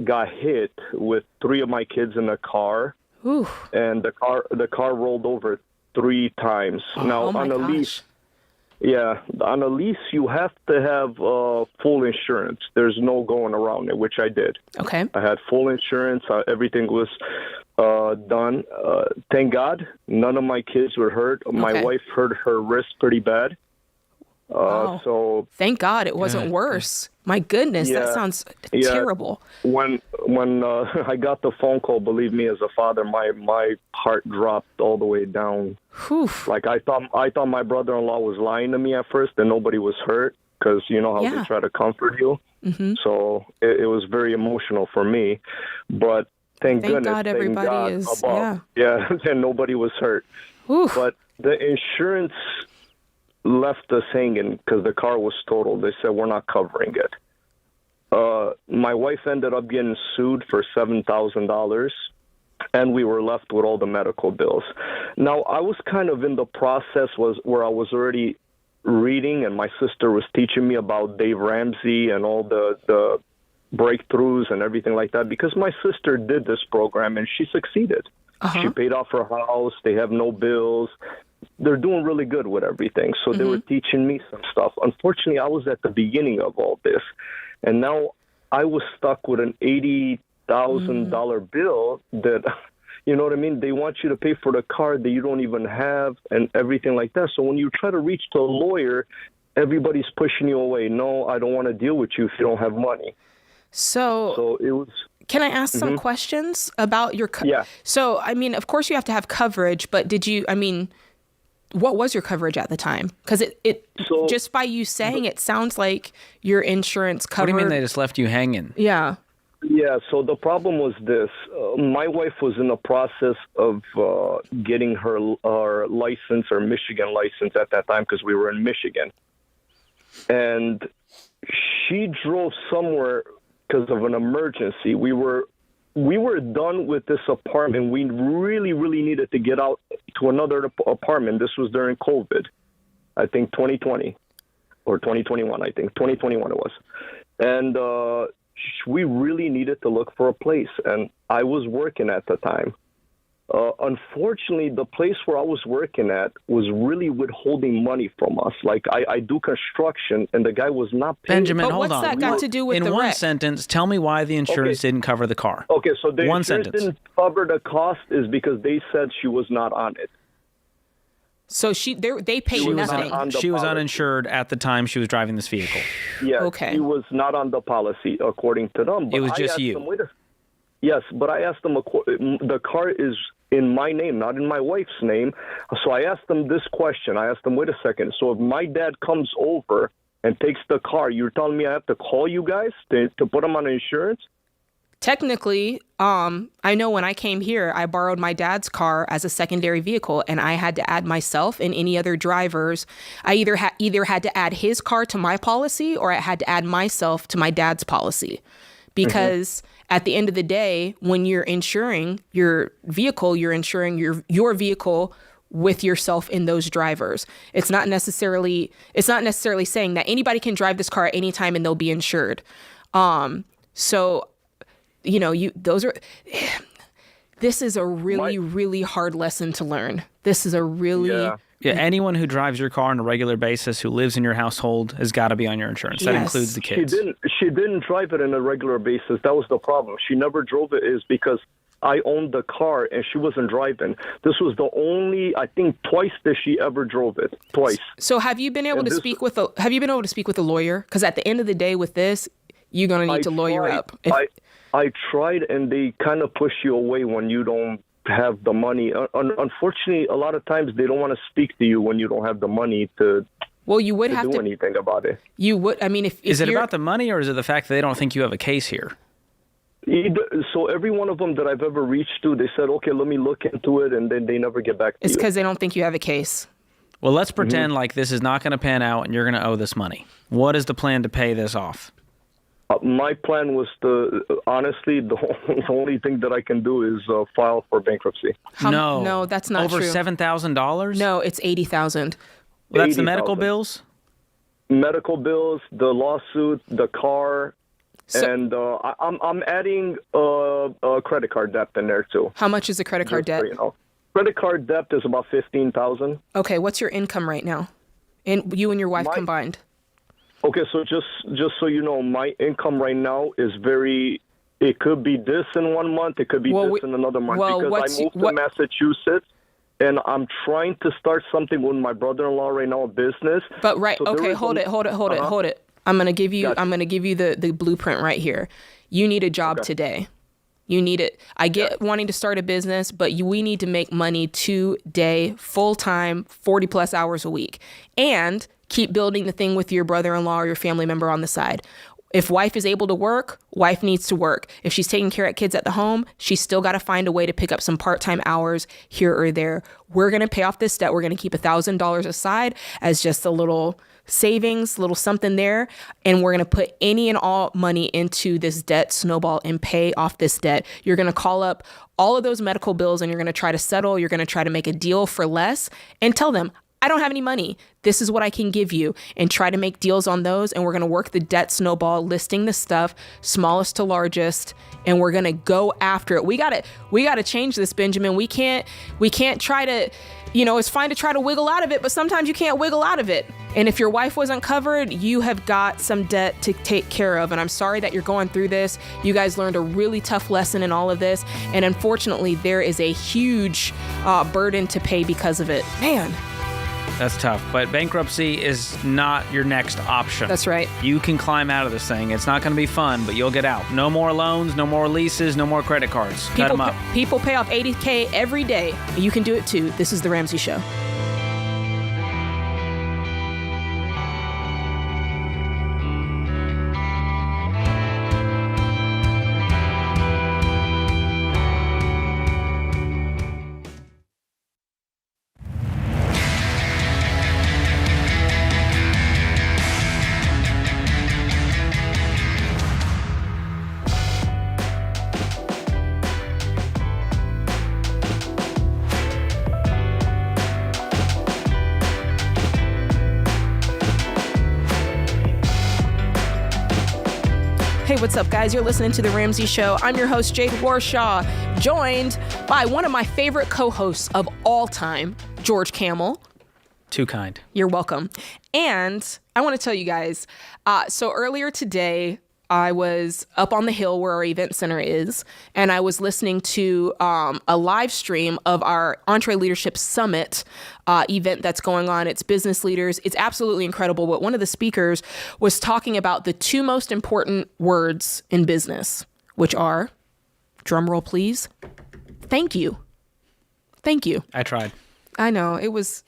got hit with 3 of my kids in the car. Ooh. And the car rolled over 3 times. Now my on a gosh. lease, on a lease you have to have full insurance. There's no going around it, which I did. Okay. I had full insurance. Everything was done. Thank God, none of my kids were hurt. My wife hurt her wrist pretty bad. Wow. So thank God it wasn't worse. My goodness, that sounds terrible. When I got the phone call, believe me, as a father, my heart dropped all the way down. Whew. Like I thought my brother-in-law was lying to me at first, and nobody was hurt, because you know how they try to comfort you. Mm-hmm. So it was very emotional for me. But thank goodness, God everybody God is above. And nobody was hurt. Whew. But the insurance left us hanging because the car was totaled. They said, we're not covering it. My wife ended up getting sued for $7,000, and we were left with all the medical bills. Now, I was kind of in the process where I was already reading, and my sister was teaching me about Dave Ramsey and all the breakthroughs and everything like that, because my sister did this program, and she succeeded. Uh-huh. She paid off her house. They have no bills. They're doing really good with everything. So they were teaching me some stuff. Unfortunately, I was at the beginning of all this, and now I was stuck with an $80,000 bill that, you know what I mean? They want you to pay for the car that you don't even have and everything like that. So when you try to reach to a lawyer, everybody's pushing you away. No, I don't want to deal with you if you don't have money. So it was... Can I ask some questions about your... Yeah. So, I mean, of course you have to have coverage, but what was your coverage at the time? Because so, just by you saying it sounds like your insurance covered... What do you mean they just left you hanging? Yeah. Yeah, so the problem was this. My wife was in the process of getting her license, or Michigan license at that time, because we were in Michigan. And she drove somewhere because of an emergency. We were done with this apartment. We really, really needed to get out to another apartment. This was during COVID, I think 2020 or 2021, I think. 2021 it was. And we really needed to look for a place, and I was working at the time. Unfortunately, the place where I was working at was really withholding money from us. Like, I do construction, and the guy was not paying. Benjamin, hold on. What's that got to do with in the one wreck? sentence, tell me why the insurance didn't cover the car. Okay, so the one insurance sentence didn't cover the cost is because they said she was not on it. So they paid She was nothing. on the She was policy. uninsured at the time she was driving this vehicle. Yes, Okay. he was not on the policy according to them. But It was I just asked you. them, yes, but I asked them, the car is in my name, not in my wife's name. So I asked them this question. I asked them, wait a second. So if my dad comes over and takes the car, you're telling me I have to call you guys to put him on insurance? Technically, I know when I came here, I borrowed my dad's car as a secondary vehicle, and I had to add myself and any other drivers. I either had to add his car to my policy, or I had to add myself to my dad's policy, because at the end of the day, when you're insuring your vehicle, you're insuring your vehicle with yourself in those drivers. It's not necessarily saying that anybody can drive this car at any time and they'll be insured. So. This is a really hard lesson to learn. This is a really, Yeah, anyone who drives your car on a regular basis who lives in your household has got to be on your insurance. That Yes. includes the kids. She didn't drive it on a regular basis. That was the problem. She never drove it is because I owned the car and she wasn't driving. This was the only, I think, twice that she ever drove it. Twice. So have you been able to speak with a lawyer? Because at the end of the day with this, you're going to need to lawyer up. I tried, and they kind of push you away when you don't have the money. Unfortunately, a lot of times they don't want to speak to you when you don't have the money to you would have do to anything about it. You would. I mean, if Is it you're, about the money, or is it the fact that they don't think you have a case here? So every one of them that I've ever reached to, they said, okay, let me look into it, and then they never get back to It's you. because they don't think you have a case. Well, let's pretend like this is not going to pan out and you're going to owe this money. What is the plan to pay this off? My plan was honestly, the only thing that I can do is file for bankruptcy. No, that's not over true. $7,000. No, it's $80,000. Well, that's the medical 80,000. bills. Medical bills, the lawsuit, the car, So- and I'm adding a credit card debt in there too. How much is the credit card Just debt? so you know. Credit card debt is about $15,000. Okay, what's your income right now? And you and your wife combined? Okay, so just so you know, my income right now is it could be this in 1 month, it could be this in another month, because I moved to Massachusetts, and I'm trying to start something with my brother-in-law right now, a business. But So there is hold it. I'm gonna give you the blueprint right here. You need a job today. You need it. I get wanting to start a business, but we need to make money today, full time, 40 plus hours a week, and keep building the thing with your brother-in-law or your family member on the side. If wife is able to work, wife needs to work. If she's taking care of kids at the home, she's still got to find a way to pick up some part-time hours here or there. We're going to pay off this debt. We're going to keep $1,000 aside as just a little savings, little something there. And we're going to put any and all money into this debt snowball and pay off this debt. You're going to call up all of those medical bills and you're going to try to settle. You're going to try to make a deal for less and tell them, I don't have any money. This is what I can give you, and try to make deals on those. And we're going to work the debt snowball, listing the stuff, smallest to largest, and we're going to go after it. We got to change this, Benjamin. We can't try to, it's fine to try to wiggle out of it, but sometimes you can't wiggle out of it. And if your wife wasn't covered, you have got some debt to take care of. And I'm sorry that you're going through this. You guys learned a really tough lesson in all of this. And unfortunately, there is a huge burden to pay because of it. Man. That's tough, but bankruptcy is not your next option. That's right. You can climb out of this thing. It's not going to be fun, but you'll get out. No more loans, no more leases, no more credit cards. Cut them up. People pay off $80K every day. You can do it too. This is The Ramsey Show. Hey, what's up, guys? You're listening to The Ramsey Show. I'm your host, Jade Warshaw, joined by one of my favorite co-hosts of all time, George Camel. Too kind. You're welcome. And I want to tell you guys, so earlier today, I was up on the hill where our event center is, and I was listening to a live stream of our Entree Leadership Summit event that's going on. It's business leaders. It's absolutely incredible. But one of the speakers was talking about the two most important words in business, which are, drum roll please, thank you. Thank you. I tried. I know. It was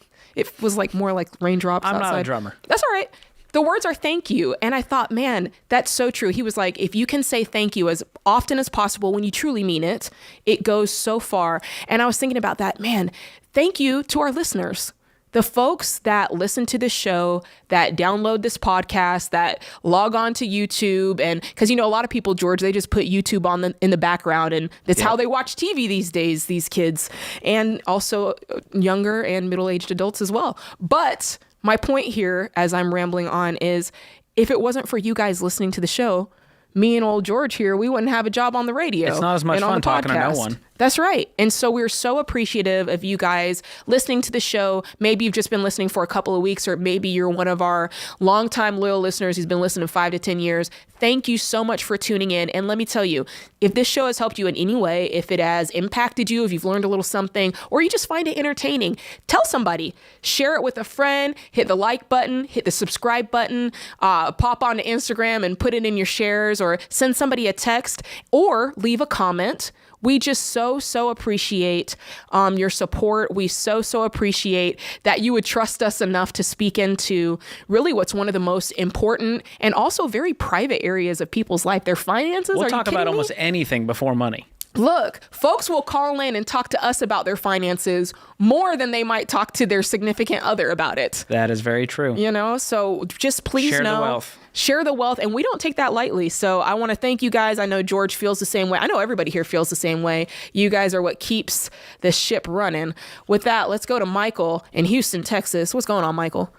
like more like raindrops outside. I'm not a drummer. That's all right. The words are thank you. And I thought, man, that's so true. He was like, if you can say thank you as often as possible when you truly mean it, it goes so far. And I was thinking about that, man, thank you to our listeners. The folks that listen to this show, that download this podcast, that log on to YouTube. And because, a lot of people, George, they just put YouTube on in the background, and that's how they watch TV these days, these kids, and also younger and middle-aged adults as well. But my point here, as I'm rambling on, is if it wasn't for you guys listening to the show, me and old George here, we wouldn't have a job on the radio. It's not as much fun talking to no one. That's right. And so we're so appreciative of you guys listening to the show. Maybe you've just been listening for a couple of weeks, or maybe you're one of our longtime loyal listeners who's been listening 5 to 10 years. Thank you so much for tuning in. And let me tell you, if this show has helped you in any way, if it has impacted you, if you've learned a little something, or you just find it entertaining, tell somebody, share it with a friend, hit the like button, hit the subscribe button, pop onto Instagram and put it in your shares, or send somebody a text, or leave a comment. We just so appreciate your support. We so appreciate that you would trust us enough to speak into really what's one of the most important and also very private areas of people's life, their finances. We'll talk about almost anything before money. Look, folks will call in and talk to us about their finances more than they might talk to their significant other about it. That is very true. So just please share know. The wealth. Share the wealth, and we don't take that lightly. So I want to thank you guys. I know George feels the same way. I know everybody here feels the same way. You guys are what keeps the ship running. With that, let's go to Michael in Houston, Texas. What's going on, Michael?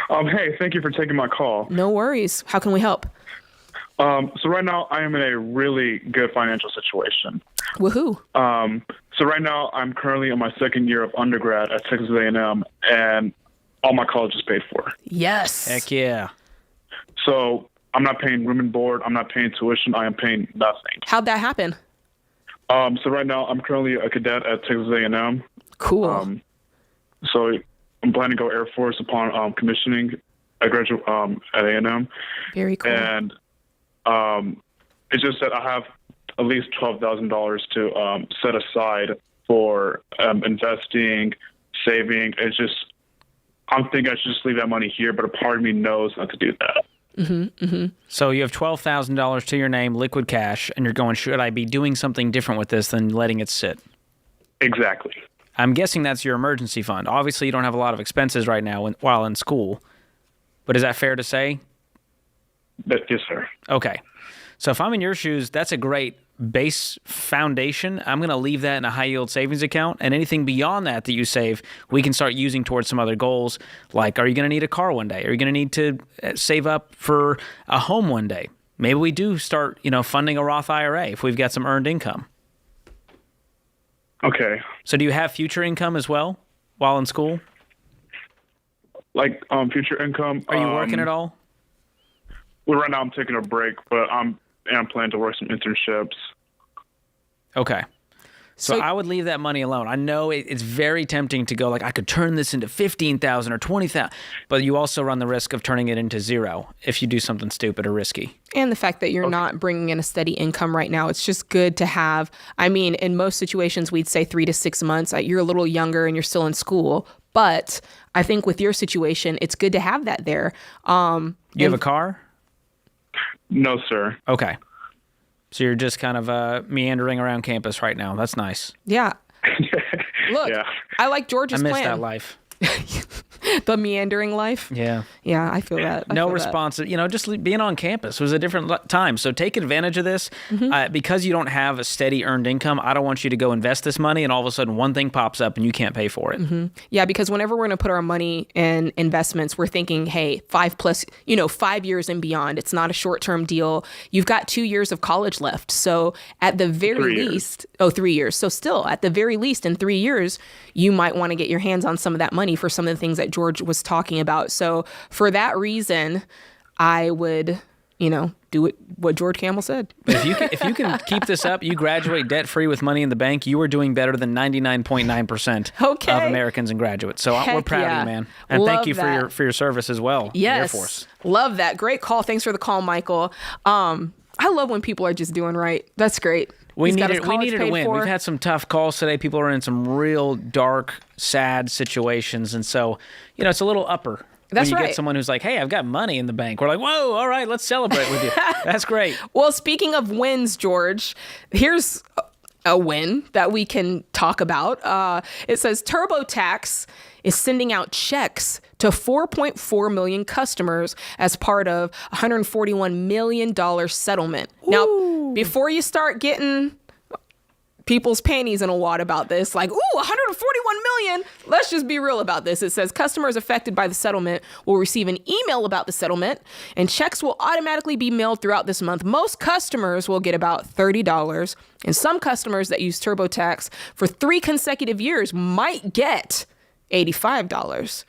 Hey, thank you for taking my call. No worries. How can we help? So right now I am in a really good financial situation. Woohoo. So right now I'm currently in my second year of undergrad at Texas A&M, and all my college is paid for. Yes. Heck yeah. So I'm not paying room and board. I'm not paying tuition. I am paying nothing. How'd that happen? So right now I'm currently a cadet at Texas A&M. Cool. So I'm planning to go Air Force upon commissioning. I graduate at A&M. Very cool. And it's just that I have at least $12,000 to set aside for investing, saving. It's just, I'm thinking I should just leave that money here, but a part of me knows not to do that. So you have $12,000 to your name, liquid cash, and you're going, should I be doing something different with this than letting it sit? Exactly. I'm guessing that's your emergency fund. Obviously, you don't have a lot of expenses right now while in school, but is that fair to say? Yes, sir. Okay. So if I'm in your shoes, that's a great base foundation. I'm going to leave that in a high yield savings account, and anything beyond that you save, we can start using towards some other goals. Like, are you going to need a car one day? Are you going to need to save up for a home one day? Maybe we do start, funding a Roth IRA if we've got some earned income. Okay. So do you have future income as well while in school? Like future income. Are you working at all? Well, right now I'm taking a break, but I'm planning to work some internships. Okay. So I would leave that money alone. I know it's very tempting to go like, I could turn this into $15,000 or $20,000, but you also run the risk of turning it into zero if you do something stupid or risky. And the fact that you're not bringing in a steady income right now, it's just good to have. I mean, in most situations, we'd say 3 to 6 months. You're a little younger and you're still in school, but I think with your situation, it's good to have that there. You have a car? No, sir. Okay. So you're just kind of meandering around campus right now. That's nice. Yeah. Look, Yeah. I like George's I miss plan. that life. The meandering life. Yeah. Yeah, I feel that. No response. Just being on campus was a different time. So take advantage of this. Because you don't have a steady earned income, I don't want you to go invest this money and all of a sudden one thing pops up and you can't pay for it. Yeah, because whenever we're going to put our money in investments, we're thinking, hey, 5 years and beyond. It's not a short-term deal. You've got 2 years of college left. So at the very least, 3 years. So still, at the very least, in 3 years, you might want to get your hands on some of that money for some of the things that George was talking about. So for that reason, I would, do do what George Camel said. But if you can keep this up, you graduate debt-free with money in the bank, you are doing better than 99.9% of Americans and graduates. So we're proud of you, man. And Love thank you that. for your service as well. Yes. Air Force. Love that. Great call. Thanks for the call, Michael. I love when people are just doing right. That's great. We needed a win. We've had some tough calls today. People are in some real dark, sad situations. And so, it's a little upper. That's when you right. get someone who's like, hey, I've got money in the bank. We're like, whoa, all right, let's celebrate with you. That's great. Well, speaking of wins, George, here's a win that we can talk about. It says TurboTax is sending out checks to 4.4 million customers as part of a $141 million settlement. Ooh. Now, before you start getting people's panties in a wad about this, like, ooh, 141 million. Let's just be real about this. It says customers affected by the settlement will receive an email about the settlement, and checks will automatically be mailed throughout this month. Most customers will get about $30, and some customers that use TurboTax for 3 consecutive years might get $85.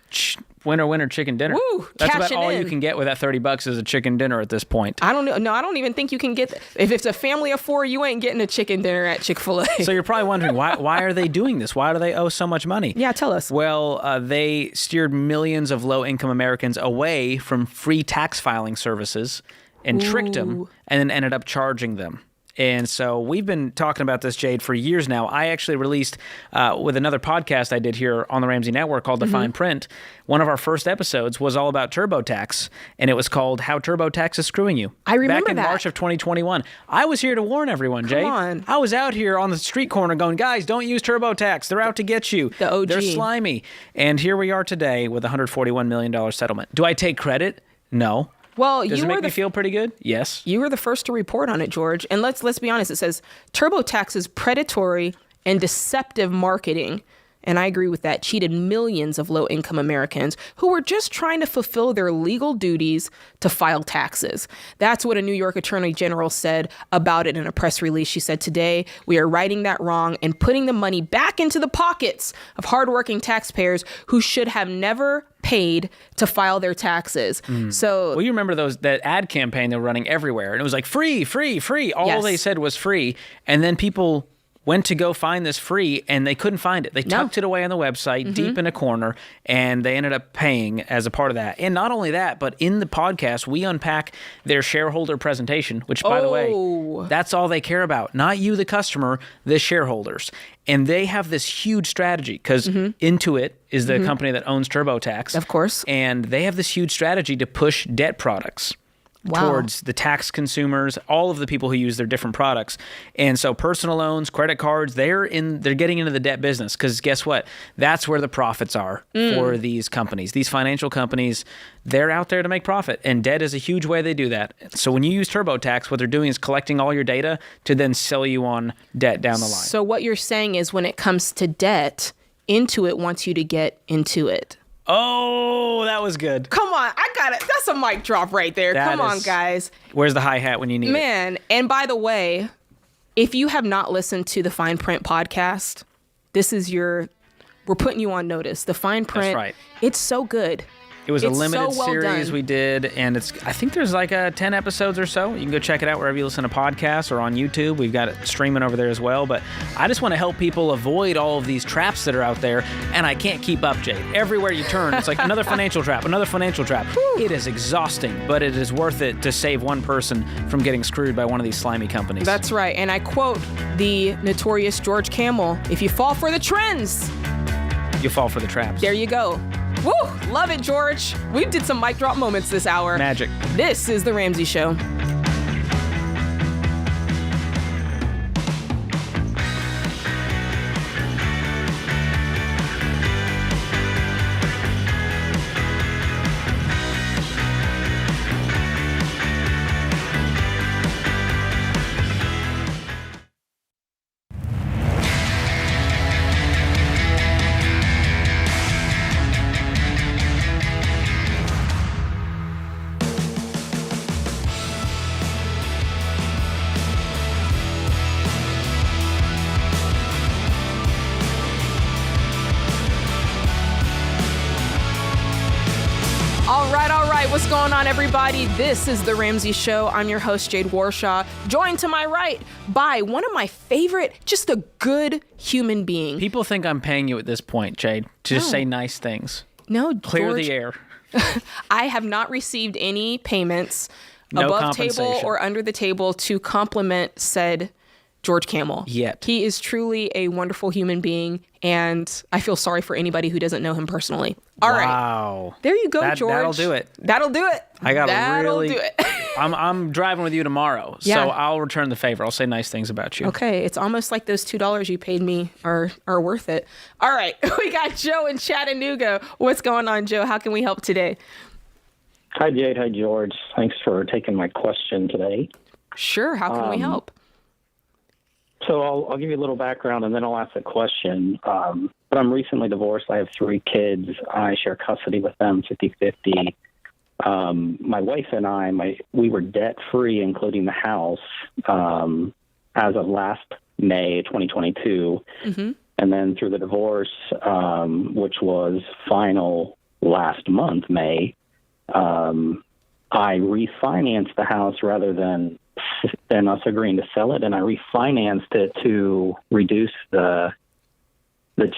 Winner, chicken dinner. Woo, that's about cashing all in. you can get with that $30 is a chicken dinner at this point. I don't know. No, I don't even think you can get. If it's a family of 4, you ain't getting a chicken dinner at Chick-fil-A. So you're probably wondering, why are they doing this? Why do they owe so much money? Yeah, tell us. Well, they steered millions of low-income Americans away from free tax filing services and tricked them and then ended up charging them. And so we've been talking about this, Jade, for years now. I actually released, with another podcast I did here on the Ramsey Network called The Fine Print, one of our first episodes was all about TurboTax, and it was called How TurboTax is Screwing You. I remember Back in March of 2021. I was here to warn everyone, Jade. Come on. I was out here on the street corner going, guys, don't use TurboTax. They're out to get you. The OG. They're slimy. And here we are today with a $141 million settlement. Do I take credit? No. Well, Does it make me feel pretty good? Yes. You were the first to report on it, George. And let's be honest. It says TurboTax's predatory and deceptive marketing, and I agree with that, cheated millions of low-income Americans who were just trying to fulfill their legal duties to file taxes. That's what a New York Attorney General said about it in a press release. She said, today, we are righting that wrong and putting the money back into the pockets of hardworking taxpayers who should have never paid to file their taxes. So, well, you remember that ad campaign they were running everywhere, and it was like free, free, free. All they said was free, and then people went to go find this free, and they couldn't find it. They tucked it away on the website, deep in a corner, and they ended up paying as a part of that. And not only that, but in the podcast, we unpack their shareholder presentation, which, by the way, that's all they care about. Not you, the customer, the shareholders. And they have this huge strategy because Intuit is the company that owns TurboTax. Of course. And they have this huge strategy to push debt products towards the tax consumers, all of the people who use their different products. And so personal loans, credit cards, they're getting into the debt business because guess what? That's where the profits are for these companies. These financial companies, they're out there to make profit, and debt is a huge way they do that. So when you use TurboTax, what they're doing is collecting all your data to then sell you on debt down the line. So what you're saying is when it comes to debt, Intuit wants you to get into it. Oh, that was good. Come on, I got it. That's a mic drop right there. Come on, guys. Where's the hi-hat when you need it? Man, and by the way, if you have not listened to the Fine Print podcast, we're putting you on notice. The Fine Print, That's right. It's so good. It was a limited so well series done. we did, and I think there's like 10 episodes or so. You can go check it out wherever you listen to podcasts or on YouTube. We've got it streaming over there as well. But I just want to help people avoid all of these traps that are out there, and I can't keep up, Jade. Everywhere you turn, it's like another financial trap, another financial trap. It is exhausting, but it is worth it to save one person from getting screwed by one of these slimy companies. That's right. And I quote the notorious George Camel, if you fall for the trends, you'll fall for the traps. There you go. Woo! Love it, George. We did some mic drop moments this hour. Magic. This is The Ramsey Show. What's going on, everybody? This is The Ramsey Show. I'm your host, Jade Warshaw, joined to my right by one of my favorite, just a good human being. People think I'm paying you at this point, Jade, to just say nice things. No, Clear George, the air. I have not received any payments No above table compensation. or under the table to compliment said George Camel. Yet. He is truly a wonderful human being, and I feel sorry for anybody who doesn't know him personally. All right. Wow. There you go, George. That'll do it. That'll do it. That'll do it. I'm driving with you tomorrow, Yeah. so I'll return the favor. I'll say nice things about you. Okay, it's almost like those $2 you paid me are worth it. All right, we got Joe in Chattanooga. What's going on, Joe? How can we help today? Hi, Jade. Hi, George. Thanks for taking my question today. Sure, how can we help? So I'll give you a little background, and then I'll ask a question. But I'm recently divorced. I have 3 kids. I share custody with them 50-50. My wife and we were debt-free, including the house, as of last May 2022. Mm-hmm. And then through the divorce, which was final last month, May, I refinanced the house rather than us agreeing to sell it, and I refinanced it to reduce the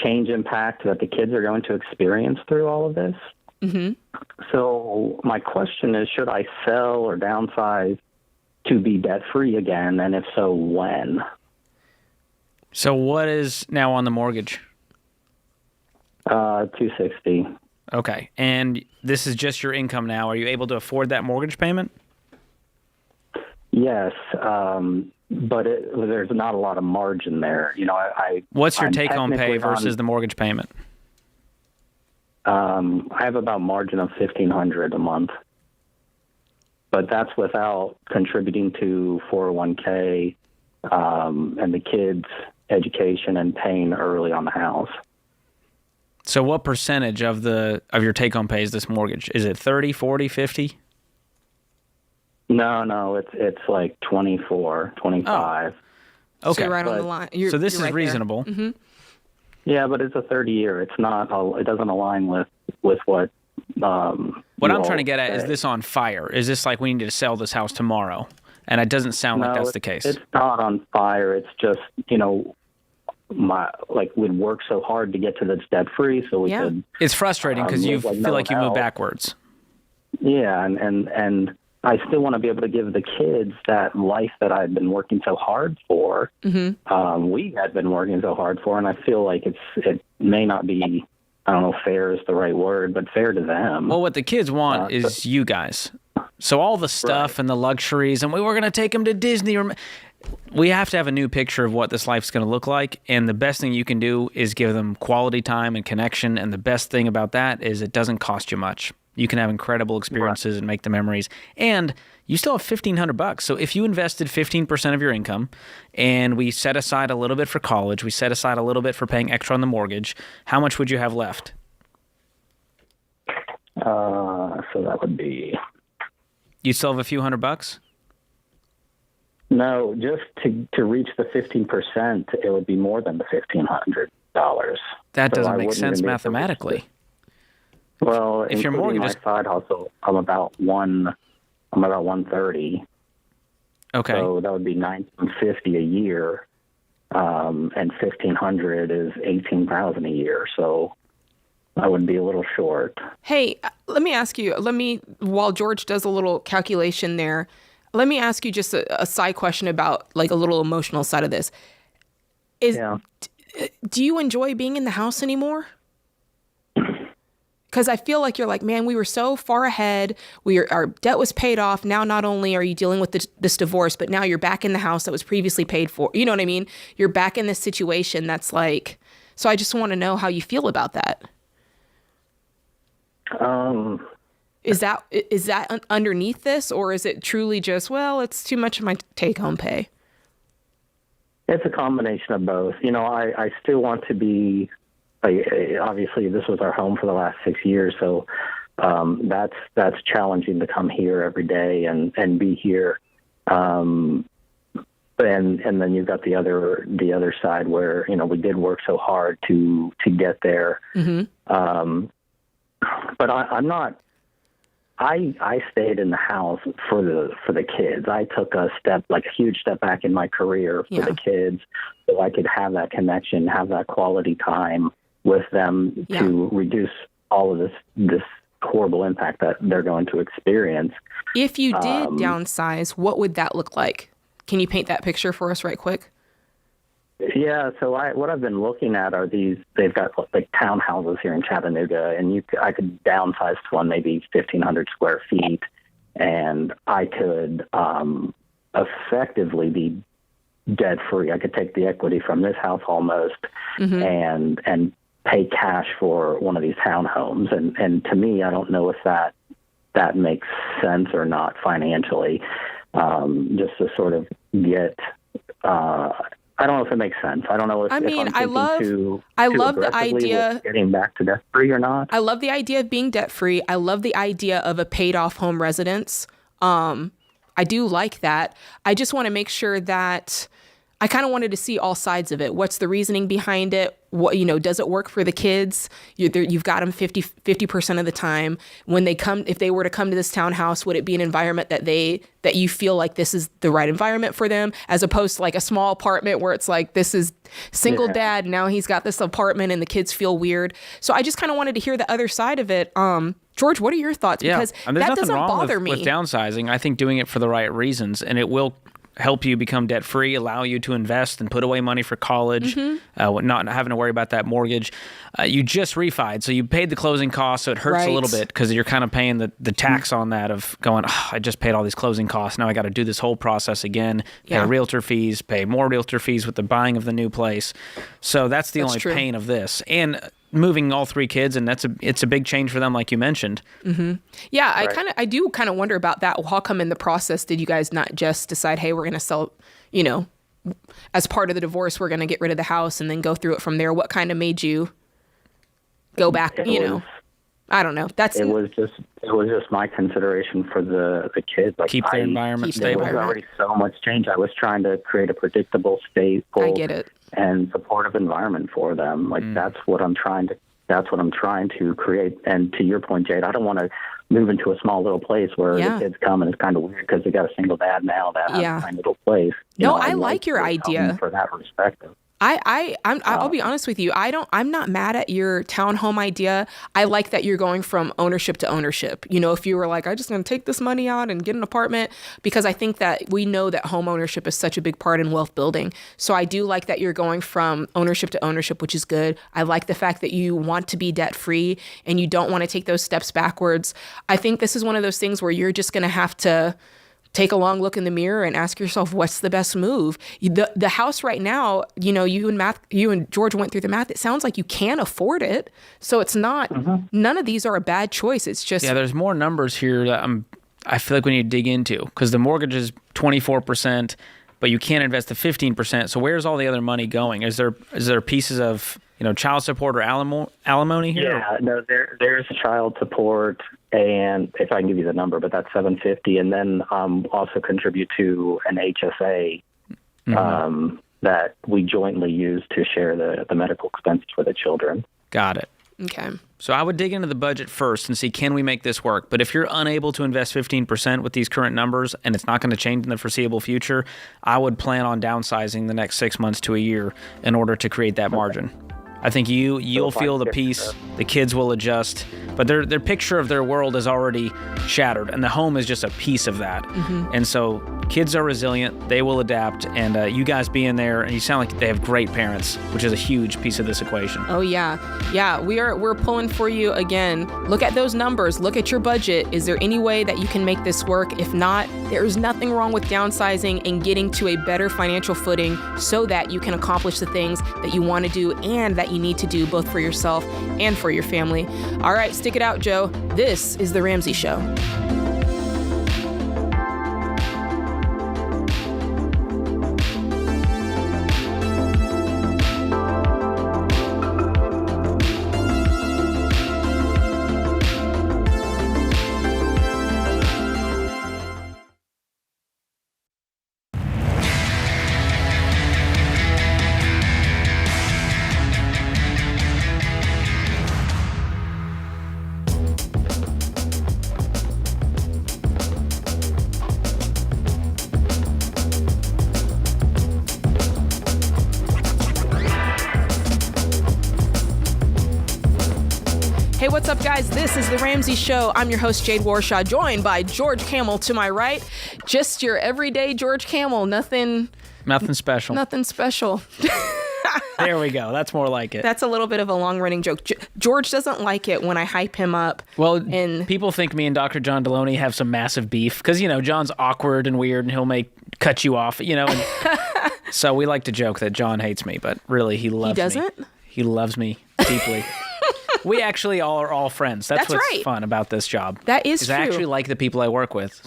change impact that the kids are going to experience through all of this. Mm-hmm. So my question is, should I sell or downsize to be debt-free again, and if so, when? So what is now on the mortgage? $260. Okay, and this is just your income now. Are you able to afford that mortgage payment? Yes, but there's not a lot of margin there. You know, What's your I'm take-home pay technically versus the mortgage payment? I have about margin of $1,500 a month, but that's without contributing to 401k and the kids' education and paying early on the house. So what percentage of your take-home pay is this mortgage? Is it 30, 40, 50? No, it's like 24, 25. Oh. Okay. So you're right on the line. So this is right reasonable. Mm-hmm. Yeah, but it's a 30-year. It's not. It doesn't align with what. What you I'm all trying to get at say. is this on fire? Is this like we need to sell this house tomorrow? And it doesn't sound like that's the case. It's not on fire. It's just, we'd work so hard to get to this debt free, so we could. It's frustrating because you feel like you move backwards. Yeah, and I still want to be able to give the kids that life that I've been working so hard for. Mm-hmm. We had been working so hard for, and I feel like it may not be, I don't know if fair is the right word, but fair to them. Well, what the kids want is you guys. So all the stuff and the luxuries, and we were going to take them to Disney. We have to have a new picture of what this life's going to look like, and the best thing you can do is give them quality time and connection, and the best thing about that is it doesn't cost you much. You can have incredible experiences and make the memories, and you still have $1,500. So if you invested 15% of your income, and we set aside a little bit for college, we set aside a little bit for paying extra on the mortgage, how much would you have left? So that would be. You still have a few $100? No, just to reach the 15%, it would be more than the $1,500. That doesn't make sense mathematically. Well, if your mortgage my side hustle, I'm about 130. Okay. So that would be $950 a year, and $1,500 is $18,000 a year. So I would be a little short. Hey, let me ask you. While George does a little calculation there, let me ask you just a side question about like a little emotional side of this. Do you enjoy being in the house anymore? Because I feel like you're like, man, we were so far ahead. Our debt was paid off. Now, not only are you dealing with this divorce, but now you're back in the house that was previously paid for. You know what I mean? You're back in this situation that's like, so I just want to know how you feel about that. Is that underneath this, or is it truly just, well, it's too much of my take-home pay? It's a combination of both. I still want to be. Obviously, this was our home for the last 6 years, so that's challenging to come here every day and be here. And then you've got the other side where we did work so hard to get there. Mm-hmm. But I'm not I stayed in the house for the kids. I took a huge step back in my career for the kids, so I could have that connection, have that quality time with them to reduce all of this horrible impact that they're going to experience. If you did downsize, what would that look like? Can you paint that picture for us right quick? Yeah, so what I've been looking at are they've got like townhouses here in Chattanooga, and I could downsize to one maybe 1,500 square feet, and I could effectively be debt free. I could take the equity from this house almost and pay cash for one of these townhomes. And to me, I don't know if that makes sense or not financially, just to sort of get, I don't know if it makes sense. I don't know if I love the idea getting back to debt free or not. I love the idea of being debt free. I love the idea of a paid off home residence. I do like that. I just want to make sure that I kind of wanted to see all sides of it. What's the reasoning behind it? What, does it work for the kids? You've got them 50% of the time. When they come, if they were to come to this townhouse, would it be an environment that you feel like this is the right environment for them, as opposed to like a small apartment where it's like, this is single dad, now he's got this apartment and the kids feel weird. So I just kind of wanted to hear the other side of it. George, what are your thoughts? Because that doesn't bother me. With downsizing. I think doing it for the right reasons, and it will help you become debt-free, allow you to invest and put away money for college, not having to worry about that mortgage. You just refied, so you paid the closing costs, so it hurts a little bit because you're kind of paying the tax on that of going, I just paid all these closing costs. Now I got to do this whole process again, pay realtor fees, pay more realtor fees with the buying of the new place. So that's the only pain of this. And moving all three kids, and it's a big change for them, like you mentioned. Yeah, I do kind of wonder about that. How come in the process did you guys not just decide, hey, we're going to sell, as part of the divorce, we're going to get rid of the house and then go through it from there? What kind of made you go back? I don't know. It was just my consideration for the kids. Like, keep the environment stable. There was already so much change. I was trying to create a predictable, stable, I get it, and supportive environment for them. Like that's what I'm trying to create. And to your point, Jade, I don't want to move into a small little place where the kids come and it's kind of weird because they got a single dad now that has a tiny little place. I like your idea for that perspective. I'll be honest with you. I'm not mad at your townhome idea. I like that you're going from ownership to ownership. If you were like, I'm just going to take this money out and get an apartment, because I think that we know that home ownership is such a big part in wealth building. So I do like that you're going from ownership to ownership, which is good. I like the fact that you want to be debt free and you don't want to take those steps backwards. I think this is one of those things where you're just going to have to take a long look in the mirror and ask yourself, what's the best move? The house right now, you and George went through the math. It sounds like you can afford it. So it's not, none of these are a bad choice. It's just. Yeah, there's more numbers here that I feel like we need to dig into, because the mortgage is 24%, but you can't invest the 15%. So where's all the other money going? Is there pieces of, child support or alimony here? Yeah, no, there's child support, and if I can give you the number, but that's $750, and then also contribute to an HSA that we jointly use to share the medical expenses for the children. Got it. Okay. So I would dig into the budget first and see, can we make this work? But if you're unable to invest 15% with these current numbers, and it's not going to change in the foreseeable future, I would plan on downsizing the next 6 months to a year in order to create that margin. I think you'll feel the peace. The kids will adjust, but their picture of their world is already shattered, and the home is just a piece of that. And so kids are resilient; they will adapt. And you guys being there, and you sound like they have great parents, which is a huge piece of this equation. Oh yeah. We're pulling for you again. Look at those numbers. Look at your budget. Is there any way that you can make this work? If not, there is nothing wrong with downsizing and getting to a better financial footing so that you can accomplish the things that you want to do and that you need to do, both for yourself and for your family. All right, stick it out, Joe. This is The Ramsey Show. What's up, guys? This is The Ramsey Show. I'm your host, Jade Warshaw, joined by George Camel to my right. Just your everyday George Camel. Nothing special. Nothing special. There we go. That's more like it. That's a little bit of a long-running joke. George doesn't like it when I hype him up. Well, people think me and Dr. John Deloney have some massive beef because, John's awkward and weird and he'll cut you off, And so we like to joke that John hates me, but really he loves me. He doesn't? He loves me deeply. We actually are all friends. That's what's right. fun about this job. That is true. I actually like the people I work with,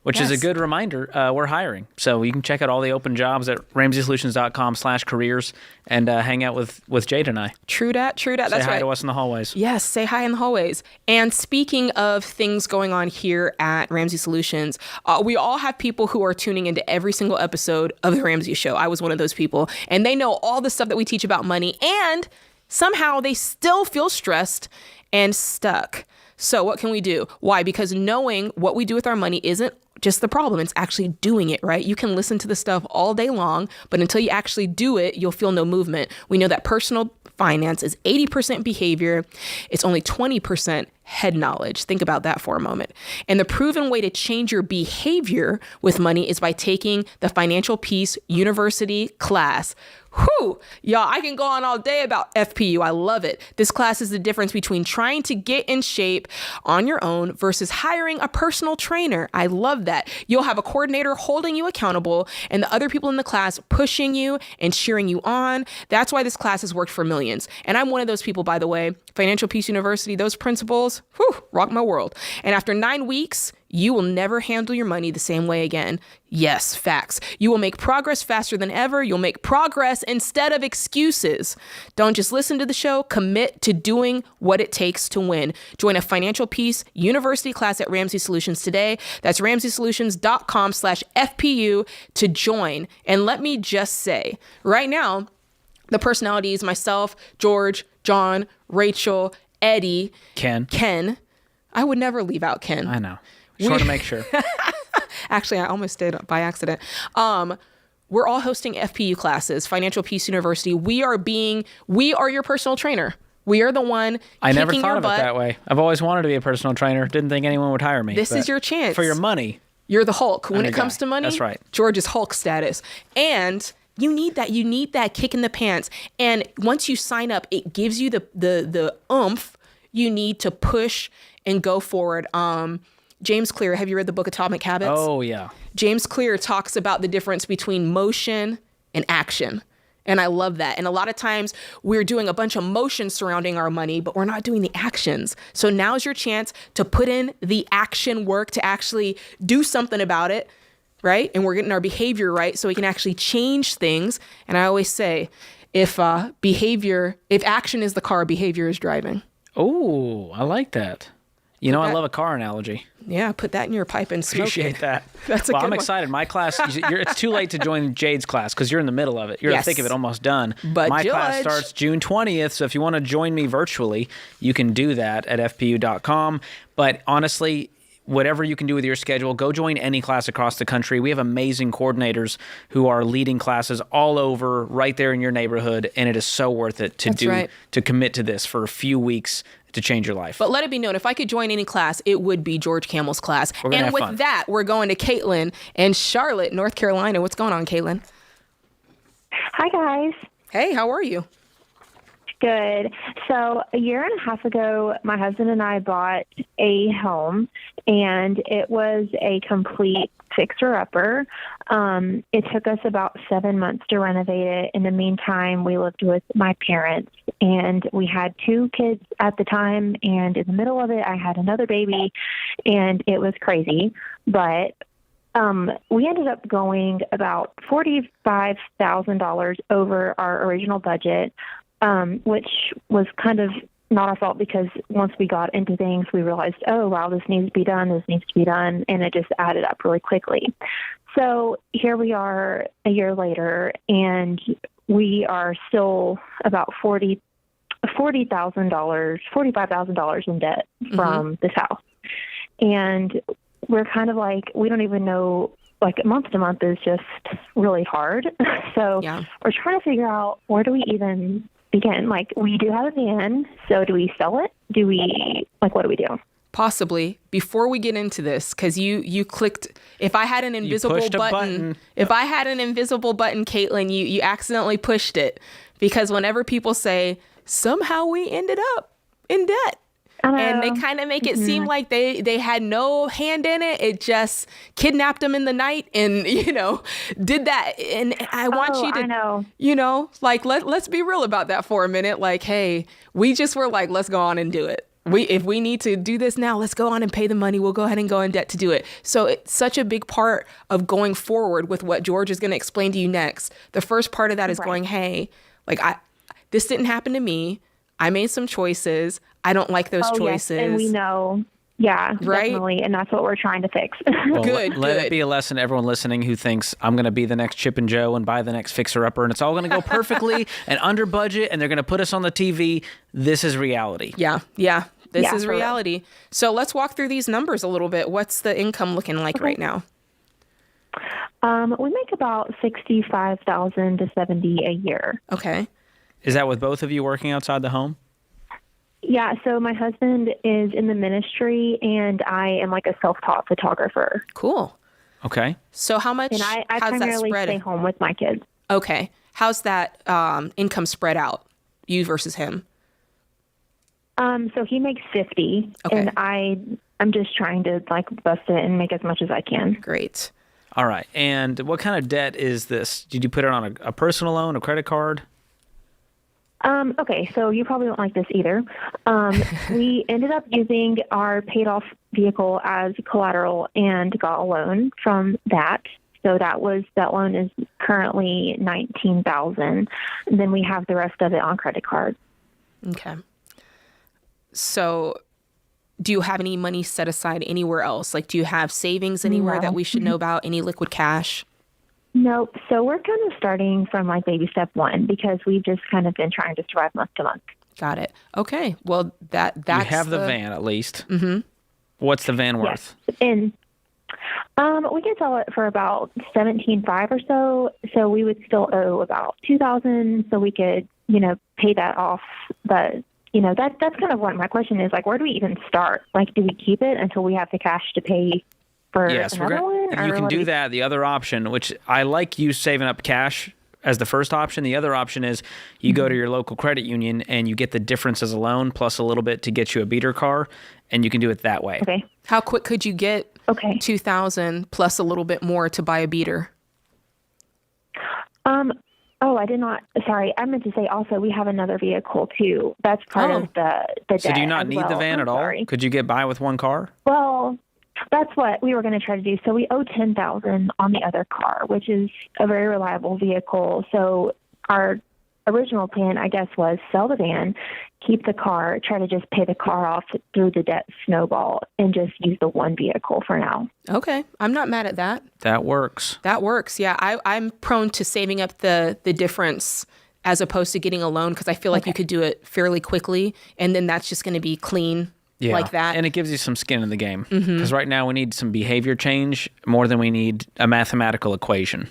which is a good reminder. We're hiring. So you can check out all the open jobs at RamseySolutions.com/careers and hang out with Jade and I. True that. Say That's hi right. to us in the hallways. Yes, say hi in the hallways. And speaking of things going on here at Ramsey Solutions, we all have people who are tuning into every single episode of The Ramsey Show. I was one of those people. And they know all the stuff that we teach about money, and somehow they still feel stressed and stuck. So what can we do? Why? Because knowing what we do with our money isn't just the problem. It's actually doing it, right? You can listen to the stuff all day long, but until you actually do it, you'll feel no movement. We know that personal finance is 80% behavior. It's only 20% head knowledge. Think about that for a moment. And the proven way to change your behavior with money is by taking the Financial Peace University class. Whew, y'all, I can go on all day about FPU. I love it. This class is the difference between trying to get in shape on your own versus hiring a personal trainer. I love that. You'll have a coordinator holding you accountable and the other people in the class pushing you and cheering you on. That's why this class has worked for millions. And I'm one of those people, by the way. Financial Peace University, those principles, rock my world. And after 9 weeks, you will never handle your money the same way again. Yes, facts. You will make progress faster than ever. You'll make progress instead of excuses. Don't just listen to the show. Commit to doing what it takes to win. Join a Financial Peace University class at Ramsey Solutions today. That's RamseySolutions.com/FPU to join. And let me just say, right now, the personalities, myself, George, John, Rachel, Eddie, Ken. I would never leave out Ken. I know. Just want to make sure. Actually, I almost did by accident. We're all hosting FPU classes, Financial Peace University. We are your personal trainer. We are the one I never kicking thought your of butt. it that way. I've always wanted to be a personal trainer. Didn't think anyone would hire me. This is your chance. For your money. You're the Hulk. When I'm it the comes guy. to money, That's right. George is Hulk status. And you need that. You need that kick in the pants. And once you sign up, it gives you the oomph you need to push and go forward. James Clear, have you read the book Atomic Habits? Oh, yeah. James Clear talks about the difference between motion and action. And I love that. And a lot of times we're doing a bunch of motion surrounding our money, but we're not doing the actions. So now's your chance to put in the action work to actually do something about it, right? And we're getting our behavior right so we can actually change things. And I always say, if action is the car, behavior is driving. Oh, I like that. I love a car analogy. Yeah, put that in your pipe and smoke Appreciate that. That's a good I'm one. excited. My class, it's too late to join Jade's class because you're in the middle of it. You're in the thick of it, almost done. But my class George starts June 20th, so if you want to join me virtually, you can do that at fpu.com. But honestly, whatever you can do with your schedule, go join any class across the country. We have amazing coordinators who are leading classes all over, right there in your neighborhood, and it is so worth it to commit to this for a few weeks to change your life. But let it be known, if I could join any class, it would be George Camel's class. And with that, we're going to Caitlin in Charlotte, North Carolina. What's going on, Caitlin? Hi, guys. Hey, how are you? Good. So a year and a half ago, my husband and I bought a home, and it was a complete fixer-upper. It took us about 7 months to renovate it. In the meantime, we lived with my parents, and we had 2 kids at the time, and in the middle of it, I had another baby, and it was crazy. But we ended up going about $45,000 over our original budget, which was kind of not our fault because once we got into things, we realized, oh, wow, this needs to be done, and it just added up really quickly. So here we are a year later, and we are still about $45,000 in debt from this house. And we're kind of like, we don't even know, like month to month is just really hard. So we're trying to figure out where do we even begin? Like, we do have a van, so do we sell it? What do we do? Possibly. Before we get into this, because you clicked, if I had an invisible button, Caitlin, you accidentally pushed it. Because whenever people say, somehow we ended up in debt, and they kind of make it seem like they had no hand in it. It just kidnapped them in the night and, did that. And I want you to, like, let's be real about that for a minute. Like, hey, we just were like, let's go on and do it. If we need to do this now, let's go on and pay the money. We'll go ahead and go in debt to do it. So it's such a big part of going forward with what George is going to explain to you next. The first part of that is going, hey, like, this didn't happen to me. I made some choices. I don't like those choices. Yes, and we know. Yeah, right? Definitely. And that's what we're trying to fix. Well, let it be a lesson to everyone listening who thinks I'm going to be the next Chip and Joe and buy the next fixer-upper and it's all going to go perfectly and under budget and they're going to put us on the TV. This is reality. Yeah. This is reality. Real. So let's walk through these numbers a little bit. What's the income looking like right now? We make about $65,000 to $70,000 a year. Okay. Is that with both of you working outside the home? Yeah, so my husband is in the ministry, and I am like a self-taught photographer. Cool. Okay. So how much? And I primarily stay home with my kids. Okay. How's that income spread out, you versus him? So he makes $50,000, and I'm just trying to like bust it and make as much as I can. Great. All right. And what kind of debt is this? Did you put it on a personal loan, a credit card? Okay, so you probably won't like this either. We ended up using our paid-off vehicle as collateral and got a loan from that. So that loan is currently $19,000. And then we have the rest of it on credit card. Okay. So do you have any money set aside anywhere else? Like, do you have savings anywhere that we should know about? Any liquid cash? Nope. So we're kind of starting from like baby step one because we've just kind of been trying to survive month to month. Got it. Okay. Well, that's you have the van at least. Mm-hmm. What's the van worth? Yes. And we can sell it for about $17,500 or so. So we would still owe about $2,000. So we could, pay that off. But that's kind of what my question is. Like, where do we even start? Like, do we keep it until we have the cash to pay? Yes, you can do that. The other option, which I like you saving up cash as the first option. The other option is you go to your local credit union and you get the difference as a loan plus a little bit to get you a beater car, and you can do it that way. Okay. How quick could you get $2,000 plus a little bit more to buy a beater? I did not. Sorry, I meant to say also we have another vehicle too. That's part of the debt. So do you not need the van at all? Could you get by with one car? Well, that's what we were going to try to do. So we owe $10,000 on the other car, which is a very reliable vehicle. So our original plan, I guess, was sell the van, keep the car, try to just pay the car off through the debt snowball, and just use the one vehicle for now. Okay. I'm not mad at that. That works. Yeah. I'm prone to saving up the difference as opposed to getting a loan because I feel like you could do it fairly quickly, and then that's just going to be clean. Yeah, like that. And it gives you some skin in the game. Because right now we need some behavior change more than we need a mathematical equation.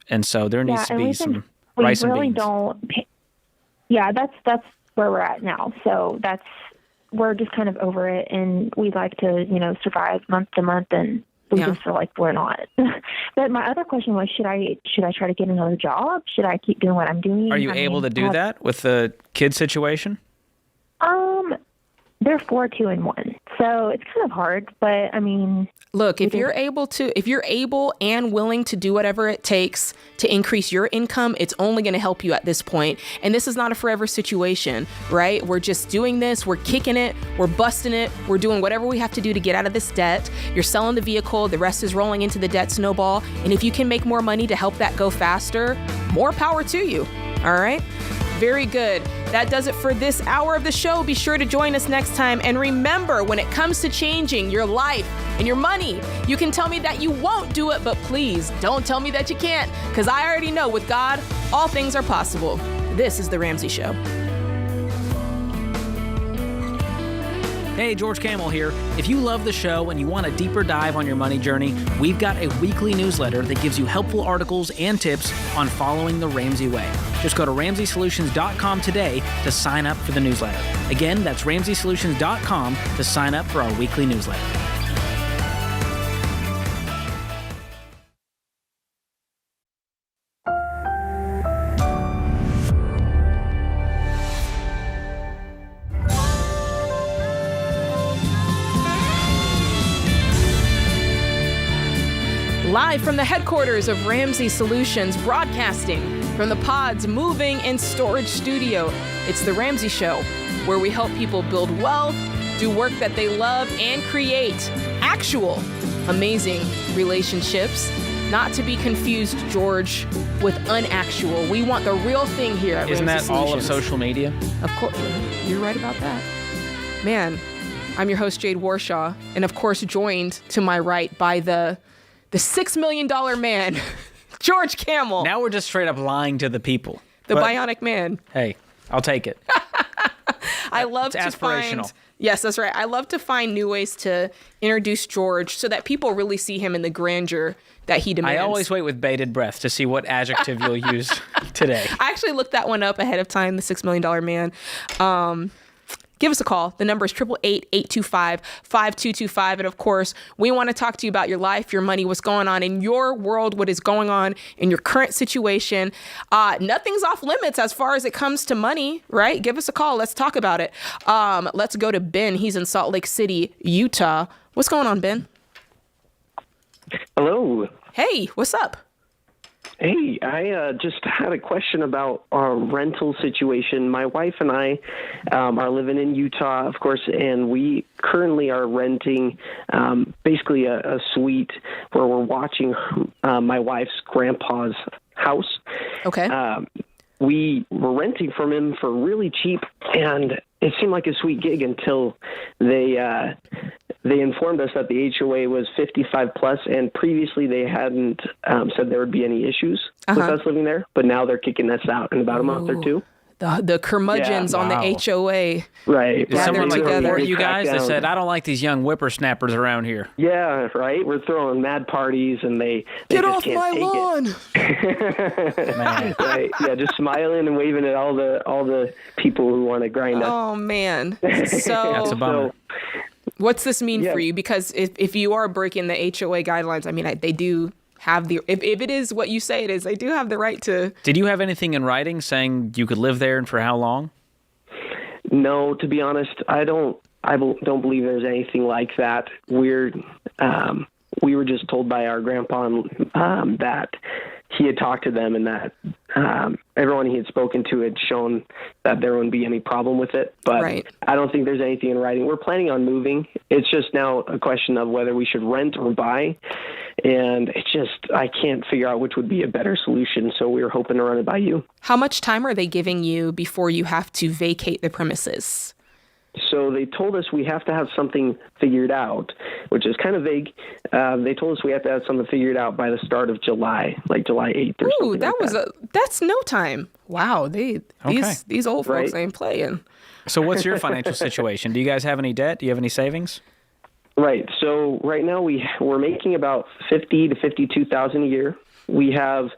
And so there needs to be some rice and beans. That's where we're at now. So we're just kind of over it, and we'd like to, survive month to month, and we just feel like we're not. But my other question was, should I try to get another job? Should I keep doing what I'm doing? Are you able to do that with the kid situation? They're 4, 2, and 1. So it's kind of hard, but I mean, look, if you're able and willing to do whatever it takes to increase your income, it's only going to help you at this point. And this is not a forever situation, right? We're just doing this. We're kicking it. We're busting it. We're doing whatever we have to do to get out of this debt. You're selling the vehicle. The rest is rolling into the debt snowball. And if you can make more money to help that go faster, more power to you. All right? Very good. That does it for this hour of the show. Be sure to join us next time. And remember, when it comes to changing your life and your money, you can tell me that you won't do it, but please don't tell me that you can't, because I already know with God, all things are possible. This is The Ramsey Show. Hey, George Camel here. If you love the show and you want a deeper dive on your money journey, we've got a weekly newsletter that gives you helpful articles and tips on following the Ramsey way. Just go to RamseySolutions.com today to sign up for the newsletter. Again, that's RamseySolutions.com to sign up for our weekly newsletter. Live from the headquarters of Ramsey Solutions, broadcasting from the Pod's moving and storage studio, it's The Ramsey Show, where we help people build wealth, do work that they love, and create actual amazing relationships. Not to be confused, George, with unactual. We want the real thing here at Isn't Ramsey that all Solutions. of social media? Of course, you're right about that. Man, I'm your host, Jade Warshaw, and of course joined to my right by the $6 million man, George Camel. Now we're just straight up lying to the people. The bionic man. Hey, I'll take it. I love it's to aspirational. find. Yes, that's right. I love to find new ways to introduce George so that people really see him in the grandeur that he demands. I always wait with bated breath to see what adjective you'll use today. I actually looked that one up ahead of time, the $6 million man. Give us a call. The number is 888-825-5225. And of course, we want to talk to you about your life, your money, what's going on in your world, what is going on in your current situation. Nothing's off limits as far as it comes to money, right? Give us a call. Let's talk about it. Let's go to Ben. He's in Salt Lake City, Utah. What's going on, Ben? Hello. Hey, what's up? Hey, I just had a question about our rental situation. My wife and I are living in Utah, of course, and we currently are renting basically a suite where we're watching my wife's grandpa's house. Okay. We were renting from him for really cheap, and it seemed like a sweet gig until they informed us that the HOA was 55 plus, and previously they hadn't said there would be any issues with us living there, but now they're kicking us out in about a month or two. The curmudgeons on the HOA. Right. Did someone report you guys? They down. said, I don't like these young whippersnappers around here. Yeah, right. We're throwing mad parties, and they Get just off can't my take lawn. It. Right. Yeah, just smiling and waving at all the people who want to grind us. Oh, man. So That's a bummer. What's this mean for you? Because if you are breaking the HOA guidelines, I mean, they do have the, if it is what you say it is, they do have the right to. Did you have anything in writing saying you could live there and for how long? No, to be honest, I don't believe there's anything like that. We were just told by our grandpa that he had talked to them and that everyone he had spoken to had shown that there wouldn't be any problem with it. But right. I don't think there's anything in writing. We're planning on moving. It's just now a question of whether we should rent or buy. And it's just, I can't figure out which would be a better solution. So we were hoping to run it by you. How much time are they giving you before you have to vacate the premises? So they told us we have to have something figured out, which is kind of vague. They told us we have to have something figured out by the start of July, like July 8th or something. Ooh, that's no time. Wow, these old folks ain't playing. So what's your financial situation? Do you guys have any debt? Do you have any savings? Right. So right now we're making about $50,000 to $52,000 a year. We have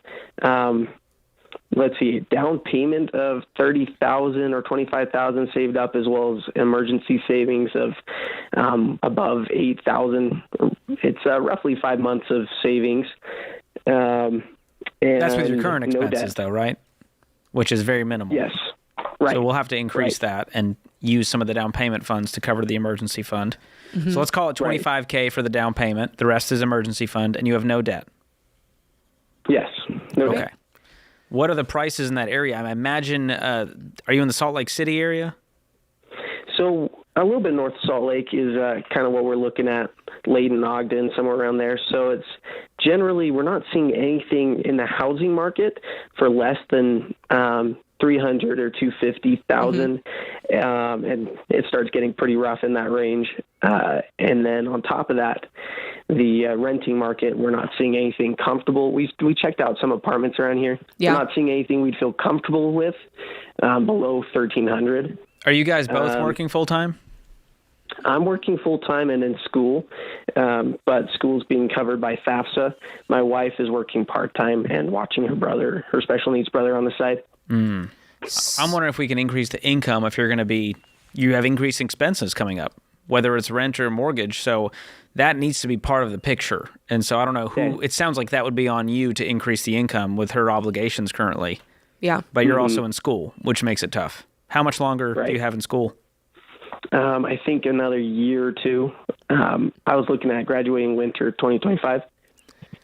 down payment of $30,000 or $25,000 saved up, as well as emergency savings of above $8,000. It's roughly 5 months of savings. And that's with your current expenses, though, right? Which is very minimal. Yes. Right. So we'll have to increase that and use some of the down payment funds to cover the emergency fund. Mm-hmm. So let's call it $25K for the down payment. The rest is emergency fund, and you have no debt. Yes. No debt. Okay. What are the prices in that area? I imagine, are you in the Salt Lake City area? So a little bit north of Salt Lake is kind of what we're looking at, Layton, Ogden, somewhere around there. So it's generally, we're not seeing anything in the housing market for less than $300,000 or $250,000, and it starts getting pretty rough in that range. And then on top of that, the renting market, we're not seeing anything comfortable. We checked out some apartments around here. Yeah. We're not seeing anything we'd feel comfortable with below $1,300. Are you guys both working full time? I'm working full-time and in school, but school's being covered by FAFSA. My wife is working part-time and watching her special needs brother on the side. I'm wondering if we can increase the income if you have increased expenses coming up, whether it's rent or mortgage. So that needs to be part of the picture. And so I don't know who, it sounds like that would be on you to increase the income with her obligations currently. Yeah. But you're also in school, which makes it tough. How much longer do you have in school? I think another year or two. I was looking at graduating winter 2025.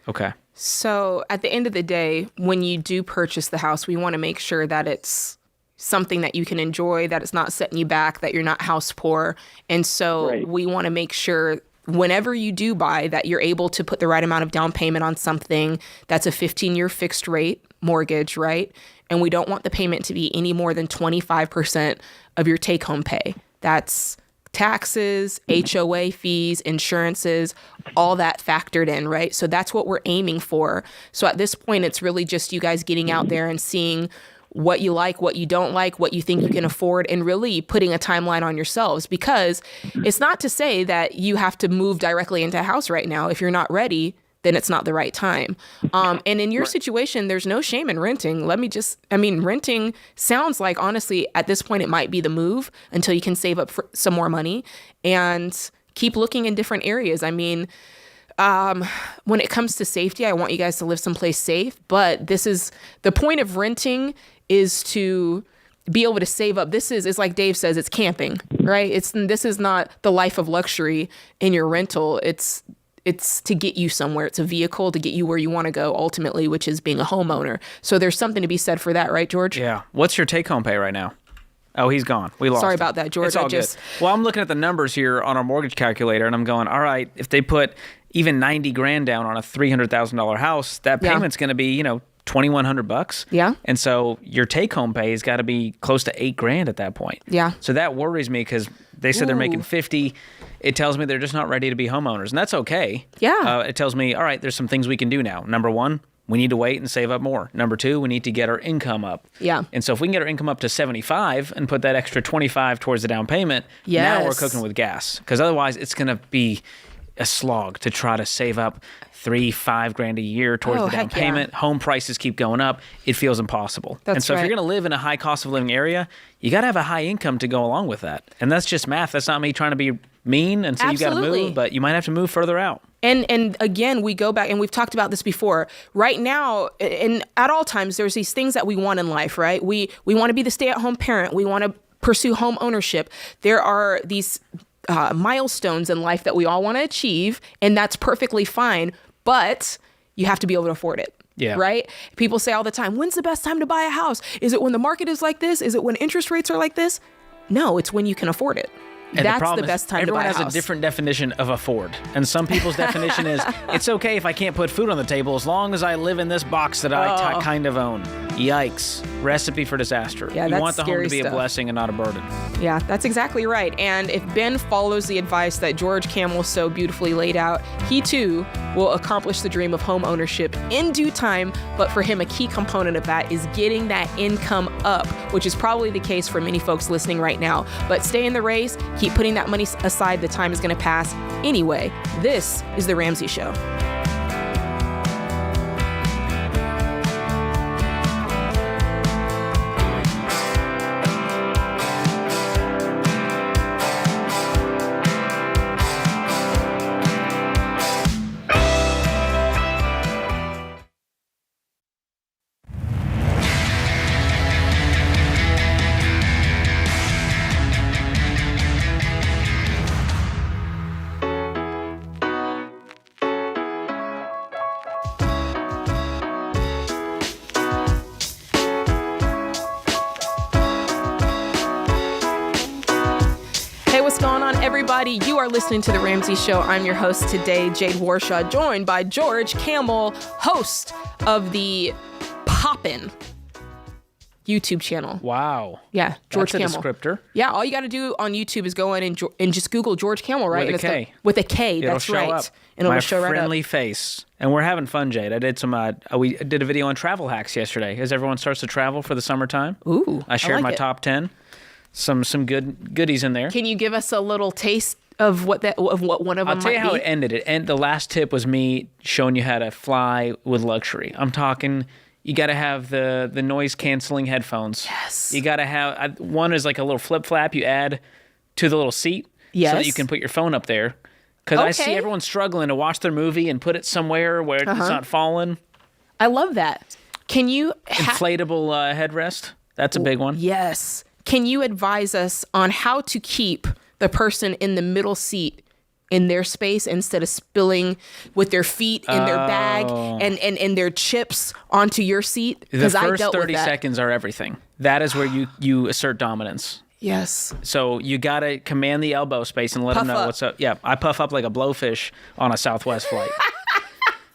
Okay. So at the end of the day, when you do purchase the house, we want to make sure that it's something that you can enjoy, that it's not setting you back, that you're not house poor. And so we want to make sure whenever you do buy that you're able to put the right amount of down payment on something that's a 15-year fixed rate mortgage, right? And we don't want the payment to be any more than 25% of your take-home pay. That's taxes, HOA fees, insurances, all that factored in, right? So that's what we're aiming for. So at this point, it's really just you guys getting out there and seeing what you like, what you don't like, what you think you can afford, and really putting a timeline on yourselves, because it's not to say that you have to move directly into a house right now. If you're not ready, then it's not the right time. And in your situation, there's no shame in renting. Renting sounds like, honestly, at this point, it might be the move until you can save up for some more money and keep looking in different areas. I mean, when it comes to safety, I want you guys to live someplace safe, but this is the point of renting, is to be able to save up. It's like Dave says, it's camping, right? This is not the life of luxury in your rental. It's to get you somewhere. It's a vehicle to get you where you want to go ultimately, which is being a homeowner. So there's something to be said for that, right, George? Yeah. What's your take-home pay right now? Oh, he's gone. We lost Sorry him. about that, George. It's all good. Well, I'm looking at the numbers here on our mortgage calculator, and I'm going, all right, if they put even $90,000 down on a $300,000 house, that payment's going to be, $2,100. Yeah. And so your take-home pay has got to be close to $8,000 at that point. Yeah. So that worries me, because they said they're making 50. It tells me they're just not ready to be homeowners, and that's okay. Yeah. It tells me, all right, there's some things we can do now. Number one, we need to wait and save up more. Number two, we need to get our income up. Yeah. And so if we can get our income up to 75 and put that extra 25 towards the down payment, now we're cooking with gas. Because otherwise, it's going to be a slog to try to save up $3,000-$5,000 a year towards the down payment. Home prices keep going up. It feels impossible. And so if you're going to live in a high cost of living area, you got to have a high income to go along with that. And that's just math. That's not me trying to be mean and say you got to move, but you might have to move further out. And again, we go back, and we've talked about this before. Right now, and at all times, there's these things that we want in life, right? We want to be the stay-at-home parent. We want to pursue home ownership. There are these milestones in life that we all want to achieve, and that's perfectly fine. But you have to be able to afford it. Yeah. Right? People say all the time, when's the best time to buy a house? Is it when the market is like this? Is it when interest rates are like this? No, it's when you can afford it. And that's the best time to buy a house. Everyone has a different definition of afford. And some people's definition is, it's okay if I can't put food on the table as long as I live in this box that I kind of own. Yikes. Recipe for disaster. Yeah, you that's want the home to be scary a blessing and not a burden. Yeah, that's exactly right. And if Ben follows the advice that George Camel so beautifully laid out, he too will accomplish the dream of home ownership in due time. But for him, a key component of that is getting that income up, which is probably the case for many folks listening right now. But stay in the race, keep putting that money aside. The time is going to pass anyway. This is The Ramsey Show. Everybody, you are listening to The Ramsey Show. I'm your host today, Jade Warshaw, joined by George Camel, host of the Poppin' YouTube channel. Wow. Yeah, George That's Camel. a descriptor. Yeah, all you got to do on YouTube is go in and just Google George Camel, right? With a K. With a K, that's It'll show right. Up. And it'll My show right up. friendly face. And we're having fun, Jade. I did some. We did a video on travel hacks yesterday as everyone starts to travel for the summertime. Ooh, I shared like my it. top 10. some goodies in there. Can you give us a little taste of what one of them might be? I'll tell you how it ended. And the last tip was me showing you how to fly with luxury. I'm talking, you got to have the noise canceling headphones. Yes. You got to have one is like a little flip flap you add to the little seat so that you can put your phone up there. Because I see everyone struggling to watch their movie and put it somewhere where it's not falling. I love that. Can you inflatable headrest? That's a big one. Yes. Can you advise us on how to keep the person in the middle seat in their space instead of spilling with their feet in their bag and their chips onto your seat? The first 30 seconds are everything. That is where you assert dominance. Yes. So you got to command the elbow space and let them know what's up. Yeah, I puff up like a blowfish on a Southwest flight.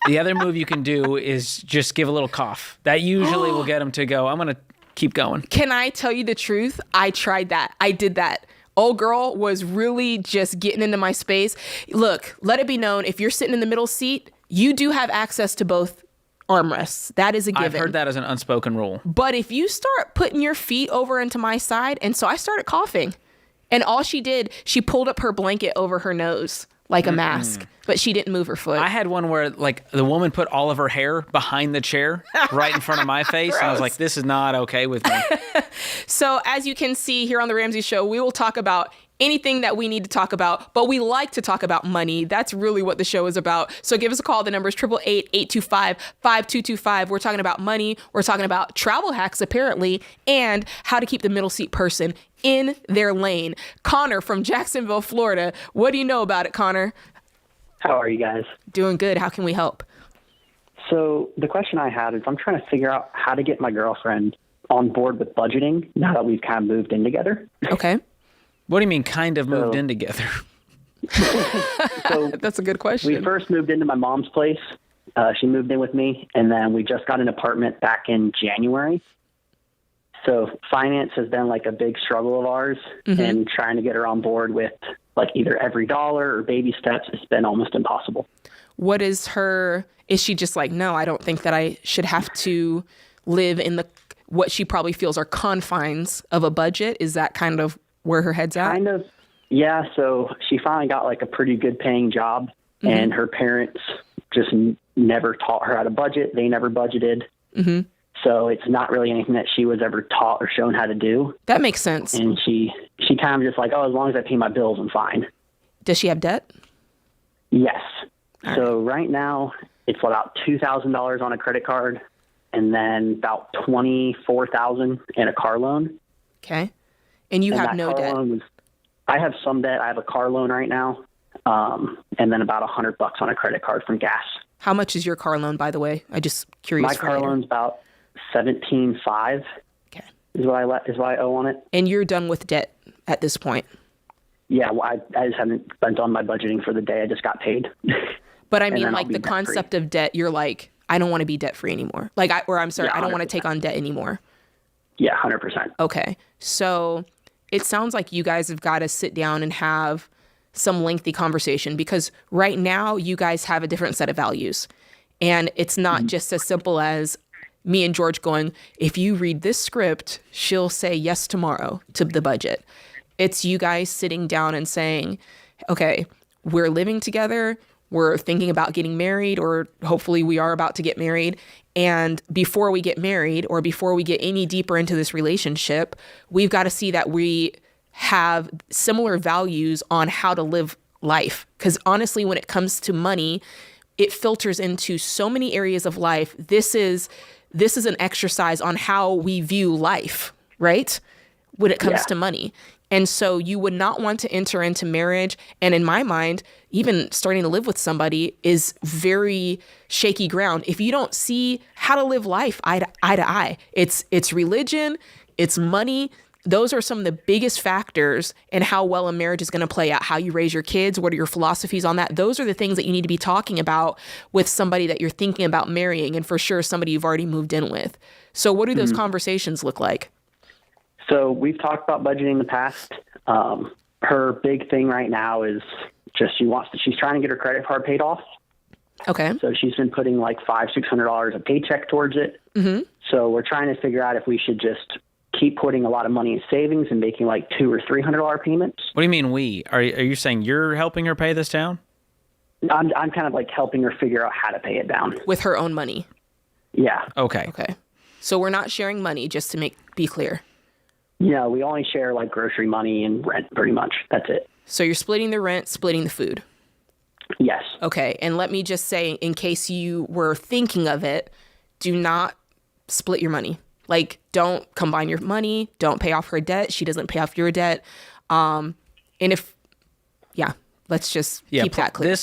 The other move you can do is just give a little cough. That usually will get them to go, I'm going to keep going. Can I tell you the truth? I tried that. I did that. Old girl was really just getting into my space. Look, let it be known, if you're sitting in the middle seat, you do have access to both armrests. That is a given. I've heard that as an unspoken rule. But if you start putting your feet over into my side, and so I started coughing, and all she did, she pulled up her blanket over her nose like a mask, but she didn't move her foot. I had one where like the woman put all of her hair behind the chair right in front of my face. And I was like, this is not okay with me. So as you can see here on the Ramsey Show, we will talk about anything that we need to talk about, but we like to talk about money. That's really what the show is about. So give us a call. The number is 888-825-5225. We're talking about money. We're talking about travel hacks, apparently, and how to keep the middle seat person in their lane. Connor from Jacksonville, Florida. What do you know about it, Connor? How are you guys? Doing good. How can we help? So the question I had is I'm trying to figure out how to get my girlfriend on board with budgeting now that we've kind of moved in together. Okay. What do you mean kind of moved in together? So that's a good question. We first moved into my mom's place. She moved in with me, and then we just got an apartment back in January. So finance has been like a big struggle of ours, and trying to get her on board with like either every dollar or baby steps has been almost impossible. What is she just like, no, I don't think that I should have to live in what she probably feels are confines of a budget? Is that kind of where her head's at? Kind of, yeah. So she finally got like a pretty good paying job, and her parents just never taught her how to budget. They never budgeted. So it's not really anything that she was ever taught or shown how to do. That makes sense. And she kind of just like, oh, as long as I pay my bills, I'm fine. Does she have debt? Yes. So right now it's about $2,000 on a credit card, and then about $24,000 in a car loan. Okay. And you have no debt? I have some debt. I have a car loan right now, and then about $100 on a credit card from gas. How much is your car loan, by the way? I just curious. My car loan's about $17,500. Okay, is what I owe on it. And you're done with debt at this point? Yeah, well, I just haven't done my budgeting for the day. I just got paid. But I mean, like the concept of debt, you're like, I don't want to be debt free anymore. I don't want to take on debt anymore. Yeah, 100%. Okay, so it sounds like you guys have got to sit down and have some lengthy conversation, because right now you guys have a different set of values. And it's not just as simple as me and George going, if you read this script, she'll say yes tomorrow to the budget. It's you guys sitting down and saying, okay, we're living together. We're thinking about getting married, or hopefully we are about to get married. And before we get married, or before we get any deeper into this relationship, we've got to see that we have similar values on how to live life. Because honestly, when it comes to money, it filters into so many areas of life. This is an exercise on how we view life, right? When it comes to money. And so you would not want to enter into marriage. And in my mind, even starting to live with somebody is very shaky ground if you don't see how to live life eye to eye. It's religion, it's money. Those are some of the biggest factors in how well a marriage is going to play out, how you raise your kids, what are your philosophies on that. Those are the things that you need to be talking about with somebody that you're thinking about marrying, and for sure somebody you've already moved in with. So what do those conversations look like? So we've talked about budgeting in the past. Her big thing right now is just she's trying to get her credit card paid off. Okay. So she's been putting like $500-$600 a paycheck towards it. So we're trying to figure out if we should just keep putting a lot of money in savings and making like $200 or $300 payments. What do you mean we? Are you saying you're helping her pay this down? I'm kind of like helping her figure out how to pay it down. With her own money? Yeah. Okay. Okay. So we're not sharing money, just to be clear. Yeah, we only share like grocery money and rent pretty much. That's it. So you're splitting the rent, splitting the food? Yes. Okay. And let me just say, in case you were thinking of it, do not split your money. Like, don't combine your money. Don't pay off her debt. She doesn't pay off your debt. And let's just keep that clear.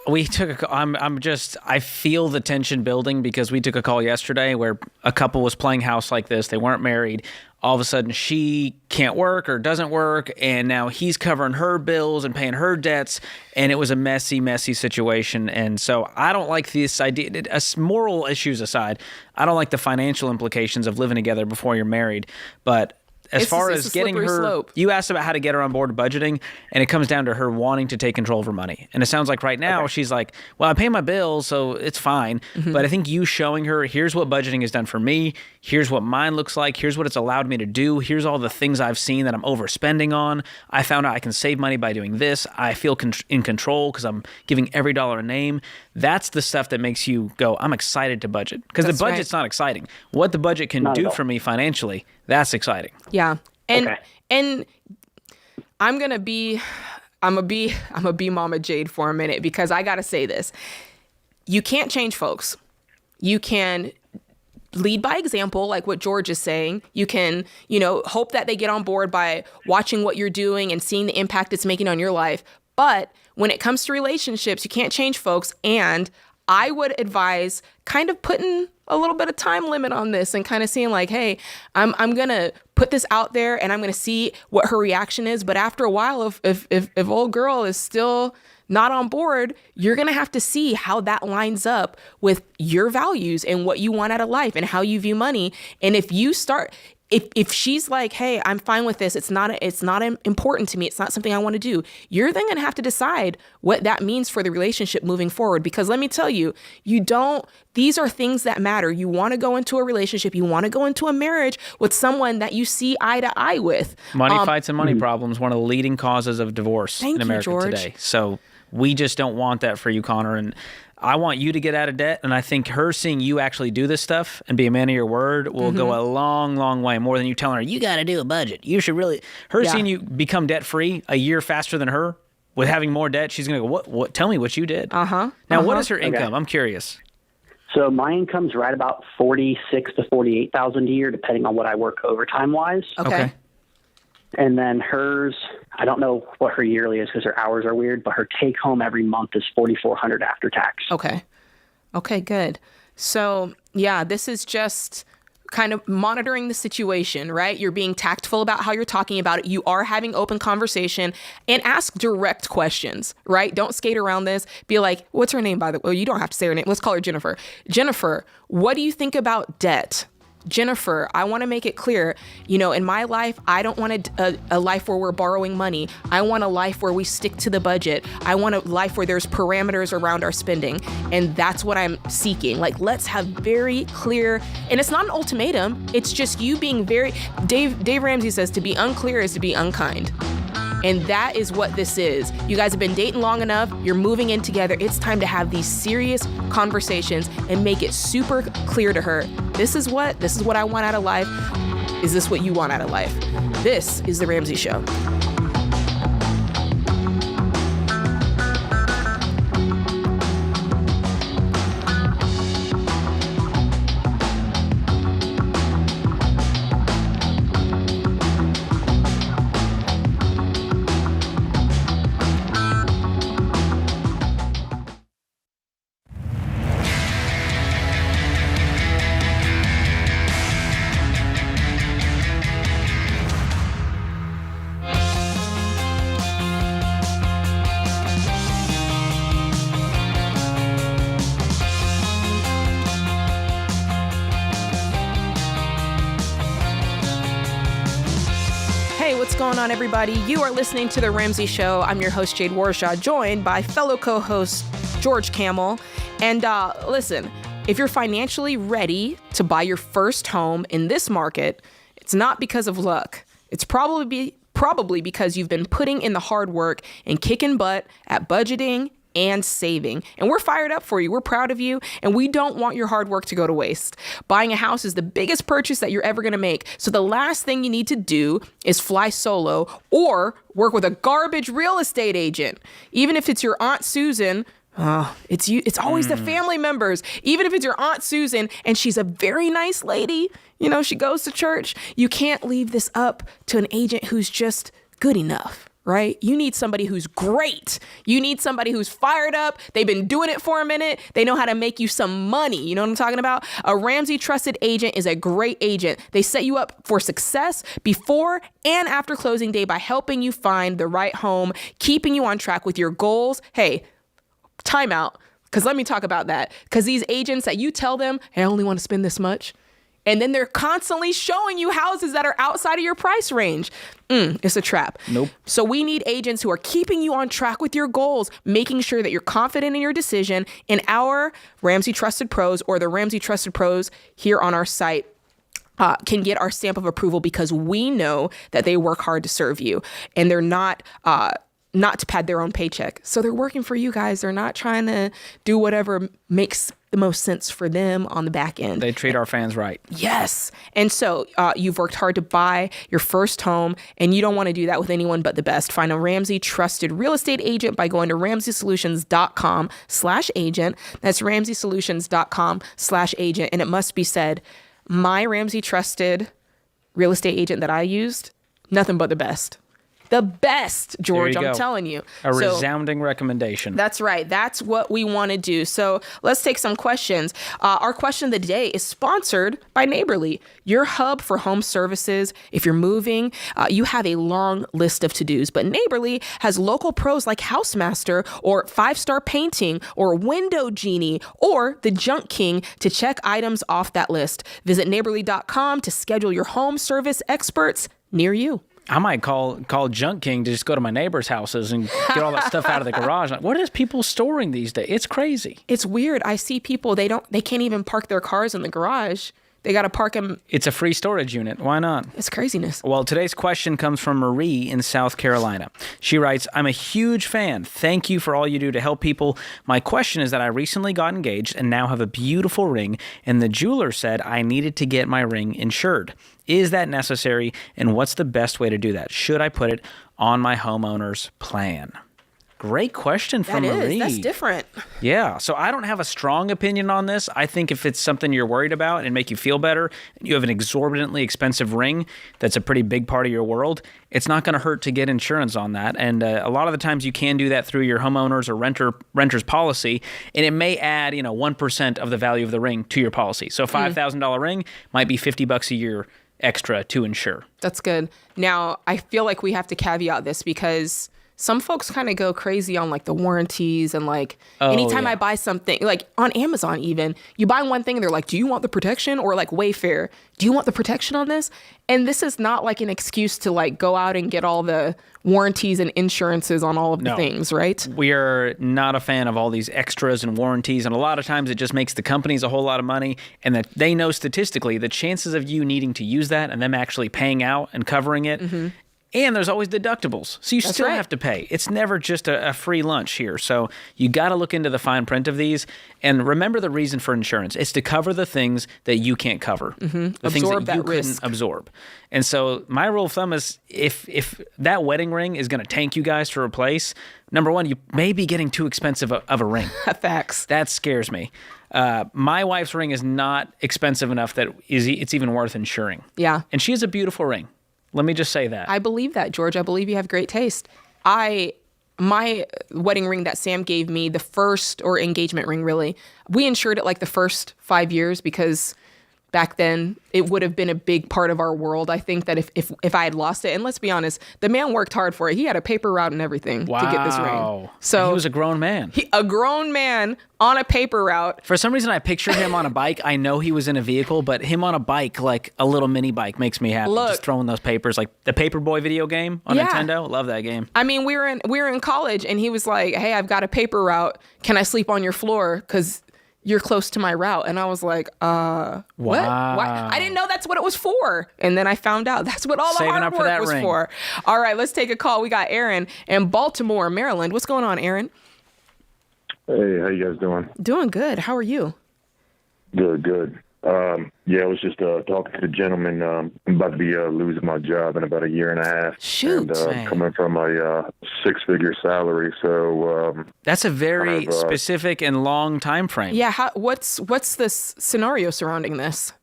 I feel the tension building because we took a call yesterday where a couple was playing house like this. They weren't married. All of a sudden she can't work or doesn't work. And now he's covering her bills and paying her debts. And it was a messy, messy situation. And so I don't like this idea, moral issues aside, I don't like the financial implications of living together before you're married. But as far as getting her, slope. You asked about how to get her on board budgeting, and it comes down to her wanting to take control of her money. And it sounds like right now she's like, well, I pay my bills, so it's fine. Mm-hmm. But I think you showing her, here's what budgeting has done for me. Here's what mine looks like. Here's what it's allowed me to do. Here's all the things I've seen that I'm overspending on. I found out I can save money by doing this. I feel in control because I'm giving every dollar a name. That's the stuff that makes you go, I'm excited to budget. Because the budget's not exciting. What the budget can do for me financially, that's exciting. Yeah. And I'm going to be Mama Jade for a minute, because I got to say this. You can't change folks. You can lead by example, like what George is saying. You can, hope that they get on board by watching what you're doing and seeing the impact it's making on your life. But when it comes to relationships, you can't change folks. And I would advise kind of putting a little bit of time limit on this and kind of seeing like, hey, I'm going to put this out there and I'm going to see what her reaction is. But after a while, if old girl is still not on board, you're going to have to see how that lines up with your values and what you want out of life and how you view money. And if you start... If she's like, hey, I'm fine with this, it's not important to me, it's not something I want to do, you're then going to have to decide what that means for the relationship moving forward. Because let me tell you, these are things that matter. You want to go into a relationship, you want to go into a marriage with someone that you see eye to eye with. Money fights and money problems, one of the leading causes of divorce in America today. So we just don't want that for you, Connor. And I want you to get out of debt, and I think her seeing you actually do this stuff and be a man of your word will go a long, long way, more than you telling her, you got to do a budget. You should really... Seeing you become debt-free a year faster than her with having more debt, she's going to go, what? Tell me what you did. Now, what is her income? I'm curious. So my income's right about $46,000 to $48,000 a year, depending on what I work overtime-wise. Okay. And then hers, I don't know what her yearly is because her hours are weird, but her take home every month is $4,400 after tax. Okay, good. So, yeah, this is just kind of monitoring the situation, right? You're being tactful about how you're talking about it. You are having open conversation, and ask direct questions, right? Don't skate around this. Be like, what's her name, by the way? Well, you don't have to say her name. Let's call her Jennifer. Jennifer, what do you think about debt? Jennifer, I want to make it clear, in my life, I don't want a life where we're borrowing money. I want a life where we stick to the budget. I want a life where there's parameters around our spending. And that's what I'm seeking. Like, let's have very clear, and it's not an ultimatum. It's just you being Dave Ramsey says to be unclear is to be unkind. And that is what this is. You guys have been dating long enough. You're moving in together. It's time to have these serious conversations and make it super clear to her. This is what I want out of life. Is this what you want out of life? This is The Ramsey Show. What's going on, everybody? You are listening to The Ramsey Show. I'm your host, Jade Warshaw, joined by fellow co-host George Camel. And listen, if you're financially ready to buy your first home in this market, It's not because of luck. It's probably because you've been putting in the hard work and kicking butt at budgeting and saving. And we're fired up for you. We're proud of you. And we don't want your hard work to go to waste. Buying a house is the biggest purchase that you're ever going to make. So the last thing you need to do is fly solo or work with a garbage real estate agent. Even if it's your Aunt Susan, it's you. It's always the family members. Even if it's your Aunt Susan and she's a very nice lady, she goes to church, you can't leave this up to an agent who's just good enough. Right? You need somebody who's great. You need somebody who's fired up. They've been doing it for a minute. They know how to make you some money. You know what I'm talking about? A Ramsey trusted agent is a great agent. They set you up for success before and after closing day by helping you find the right home, keeping you on track with your goals. Hey, time out. Because let me talk about that. Because these agents that you tell them, hey, I only want to spend this much. And then they're constantly showing you houses that are outside of your price range. It's a trap. Nope. So we need agents who are keeping you on track with your goals, making sure that you're confident in your decision. And our Ramsey Trusted Pros or the Ramsey Trusted Pros here on our site can get our stamp of approval because we know that they work hard to serve you. And they're not to pad their own paycheck. So they're working for you guys. They're not trying to do whatever makes the most sense for them on the back end. They treat our fans right. Yes. And so you've worked hard to buy your first home, and you don't want to do that with anyone but the best. Find a Ramsey trusted real estate agent by going to RamseySolutions.com/agent. That's RamseySolutions.com/agent. And it must be said, my Ramsey trusted real estate agent that I used, nothing but the best. The best, George, I'm telling you. A resounding recommendation. That's right. That's what we want to do. So let's take some questions. Our question of the day is sponsored by Neighborly, your hub for home services. If you're moving, you have a long list of to-dos, but Neighborly has local pros like Housemaster or 5-Star Painting or Window Genie or the Junk King to check items off that list. Visit neighborly.com to schedule your home service experts near you. I might call Junk King to just go to my neighbors' houses and get all that stuff out of the garage. Like, what is people storing these days? It's crazy. It's weird. I see people, they can't even park their cars in the garage. They got to park them. It's a free storage unit. Why not? It's craziness. Well, today's question comes from Marie in South Carolina. She writes, I'm a huge fan. Thank you for all you do to help people. My question is that I recently got engaged and now have a beautiful ring, and the jeweler said I needed to get my ring insured. Is that necessary, and what's the best way to do that? Should I put it on my homeowner's plan? Great question from Marie. That's different. Yeah. So I don't have a strong opinion on this. I think if it's something you're worried about and make you feel better, and you have an exorbitantly expensive ring that's a pretty big part of your world, it's not going to hurt to get insurance on that. And a lot of the times you can do that through your homeowner's or renter's policy, and it may add 1% of the value of the ring to your policy. So a $5,000 ring might be $50 a year extra to insure. That's good. Now, I feel like we have to caveat this because some folks kind of go crazy on like the warranties and like anytime I buy something, like on Amazon even, you buy one thing and they're like, do you want the protection? Or like Wayfair, do you want the protection on this? And this is not like an excuse to like go out and get all the warranties and insurances on all of the things, right? We are not a fan of all these extras and warranties. And a lot of times it just makes the companies a whole lot of money, and that they know statistically the chances of you needing to use that and them actually paying out and covering it. Mm-hmm. And there's always deductibles. So you still have to pay. It's never just a free lunch here. So you got to look into the fine print of these. And remember the reason for insurance. It's to cover the things that you can't cover. Mm-hmm. The things that you couldn't absorb. And so my rule of thumb is if that wedding ring is going to tank you guys to replace, number one, you may be getting too expensive of a ring. Facts. That scares me. My wife's ring is not expensive enough that it's even worth insuring. Yeah. And she has a beautiful ring. Let me just say that. I believe that, George. I believe you have great taste. My wedding ring that Sam gave me, the first, or engagement ring really, we insured it like the first 5 years because back then it would have been a big part of our world. I think that if I had lost it, and let's be honest, the man worked hard for it. He had a paper route and everything to get this ring. So he was a grown man. A grown man on a paper route. For some reason, I picture him on a bike. I know he was in a vehicle, but him on a bike, like a little mini bike, makes me happy. Look, just throwing those papers, like the Paperboy video game on Nintendo. Love that game. I mean, we were in college, and he was like, "Hey, I've got a paper route. Can I sleep on your floor? Because you're close to my route. And I was like, what? Why? I didn't know that's what it was for. And then I found out that's what all the hard work was for. All right, let's take a call. We got Aaron in Baltimore, Maryland. What's going on, Aaron? Hey, how you guys doing? Doing good. How are you? Good. I was just talking to the gentleman. I'm about to be losing my job in about a year and a half. Shoot. And coming from a six-figure salary, so that's a very specific and long time frame. Yeah. What's the scenario surrounding this?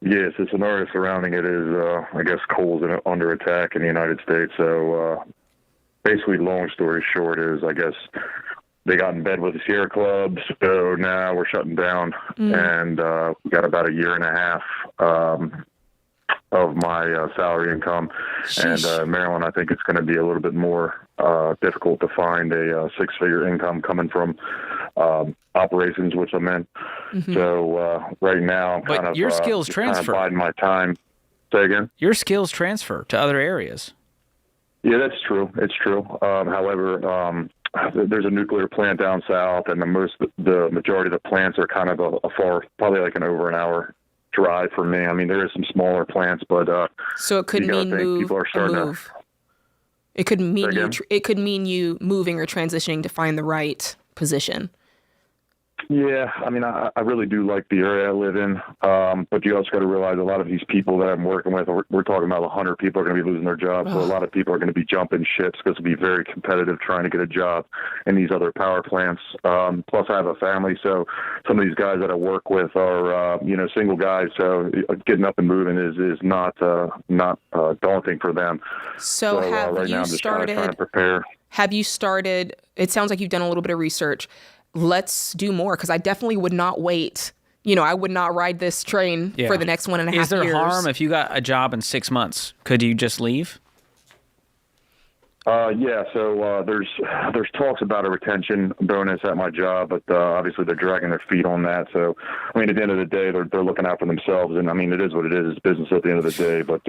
Yes, the scenario surrounding it is, I guess, coal's under attack in the United States. So basically, long story short is, I guess, they got in bed with the Sierra Club, so now we're shutting down, and we got about a year and a half of my salary income. Sheesh. And Maryland, I think it's going to be a little bit more difficult to find a six-figure income coming from operations, which I'm in. Mm-hmm. So right now, I'm kind of your skills transfer. Biding my time. Say again? Your skills transfer to other areas. Yeah, that's true. It's true. However, there's a nuclear plant down south, and the majority of the plants are kind of a far, probably like an over an hour drive for me. I mean, there is some smaller plants, but so it could mean move. It could mean it could mean you moving or transitioning to find the right position. Yeah, I mean, I really do like the area I live in, but you also got to realize a lot of these people that I'm working with, we're talking about 100 people are going to be losing their jobs, so a lot of people are going to be jumping ships because it'll be very competitive trying to get a job in these other power plants. Plus, I have a family, so some of these guys that I work with are, single guys, so getting up and moving is not daunting for them. So have right you now I'm just started? trying to prepare. Have you started? It sounds like you've done a little bit of research. Let's do more, because I definitely would not wait. I would not ride this train for the next 1.5 years. Is there harm if you got a job in 6 months? Could you just leave? So there's talks about a retention bonus at my job, but obviously they're dragging their feet on that. So, I mean, at the end of the day, they're looking out for themselves, and I mean, it is what it is. It's business at the end of the day. But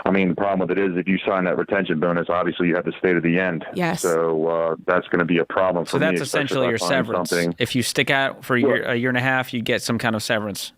I mean, the problem with it is if you sign that retention bonus, obviously you have to stay to the end. Yes. So that's going to be a problem for me. So that's essentially your severance. If you stick out for a year and a half, you get some kind of severance.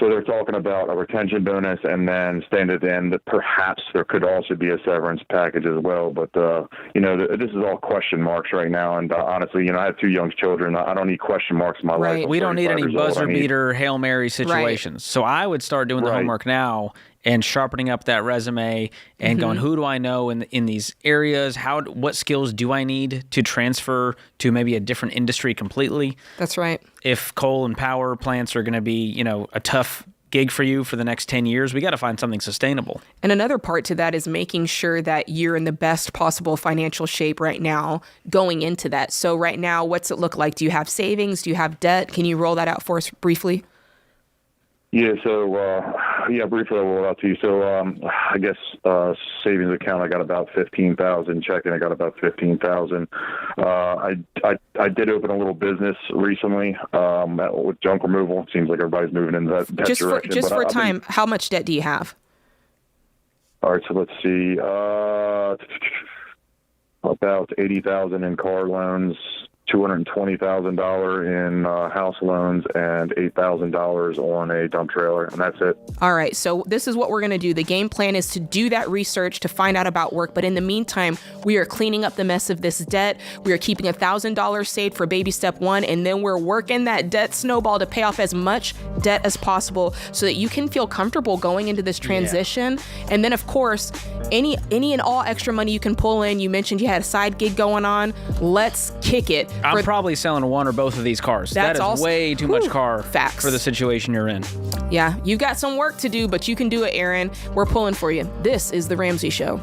So they're talking about a retention bonus and then staying at the end. That perhaps there could also be a severance package as well. But, this is all question marks right now. And honestly, I have 2 young children. I don't need question marks in my life. We don't need any buzzer beater, Hail Mary situations. Right. So I would start doing the homework now and sharpening up that resume and going, who do I know in these areas? What skills do I need to transfer to maybe a different industry completely? That's right. If coal and power plants are going to be, a tough gig for you for the next 10 years, we got to find something sustainable. And another part to that is making sure that you're in the best possible financial shape right now going into that. So right now, what's it look like? Do you have savings? Do you have debt? Can you roll that out for us briefly? Yeah, so, briefly I'll roll out to you. So, I guess savings account, I got about $15,000. Checking, I got about $15,000. I did open a little business recently with junk removal. It seems like everybody's moving in that direction. Just for time, how much debt do you have? All right, so let's see. About $80,000 in car loans, $220,000 in house loans, and $8,000 on a dump trailer, and that's it. All right, so this is what we're going to do. The game plan is to do that research to find out about work, but in the meantime, we are cleaning up the mess of this debt. We are keeping $1,000 saved for baby step 1, and then we're working that debt snowball to pay off as much debt as possible so that you can feel comfortable going into this transition. Yeah. And then, of course, any and all extra money you can pull in. You mentioned you had a side gig going on. Let's kick it. I'm probably selling one or both of these cars. That is way too much car for the situation you're in. Yeah, you've got some work to do, but you can do it, Aaron. We're pulling for you. This is The Ramsey Show.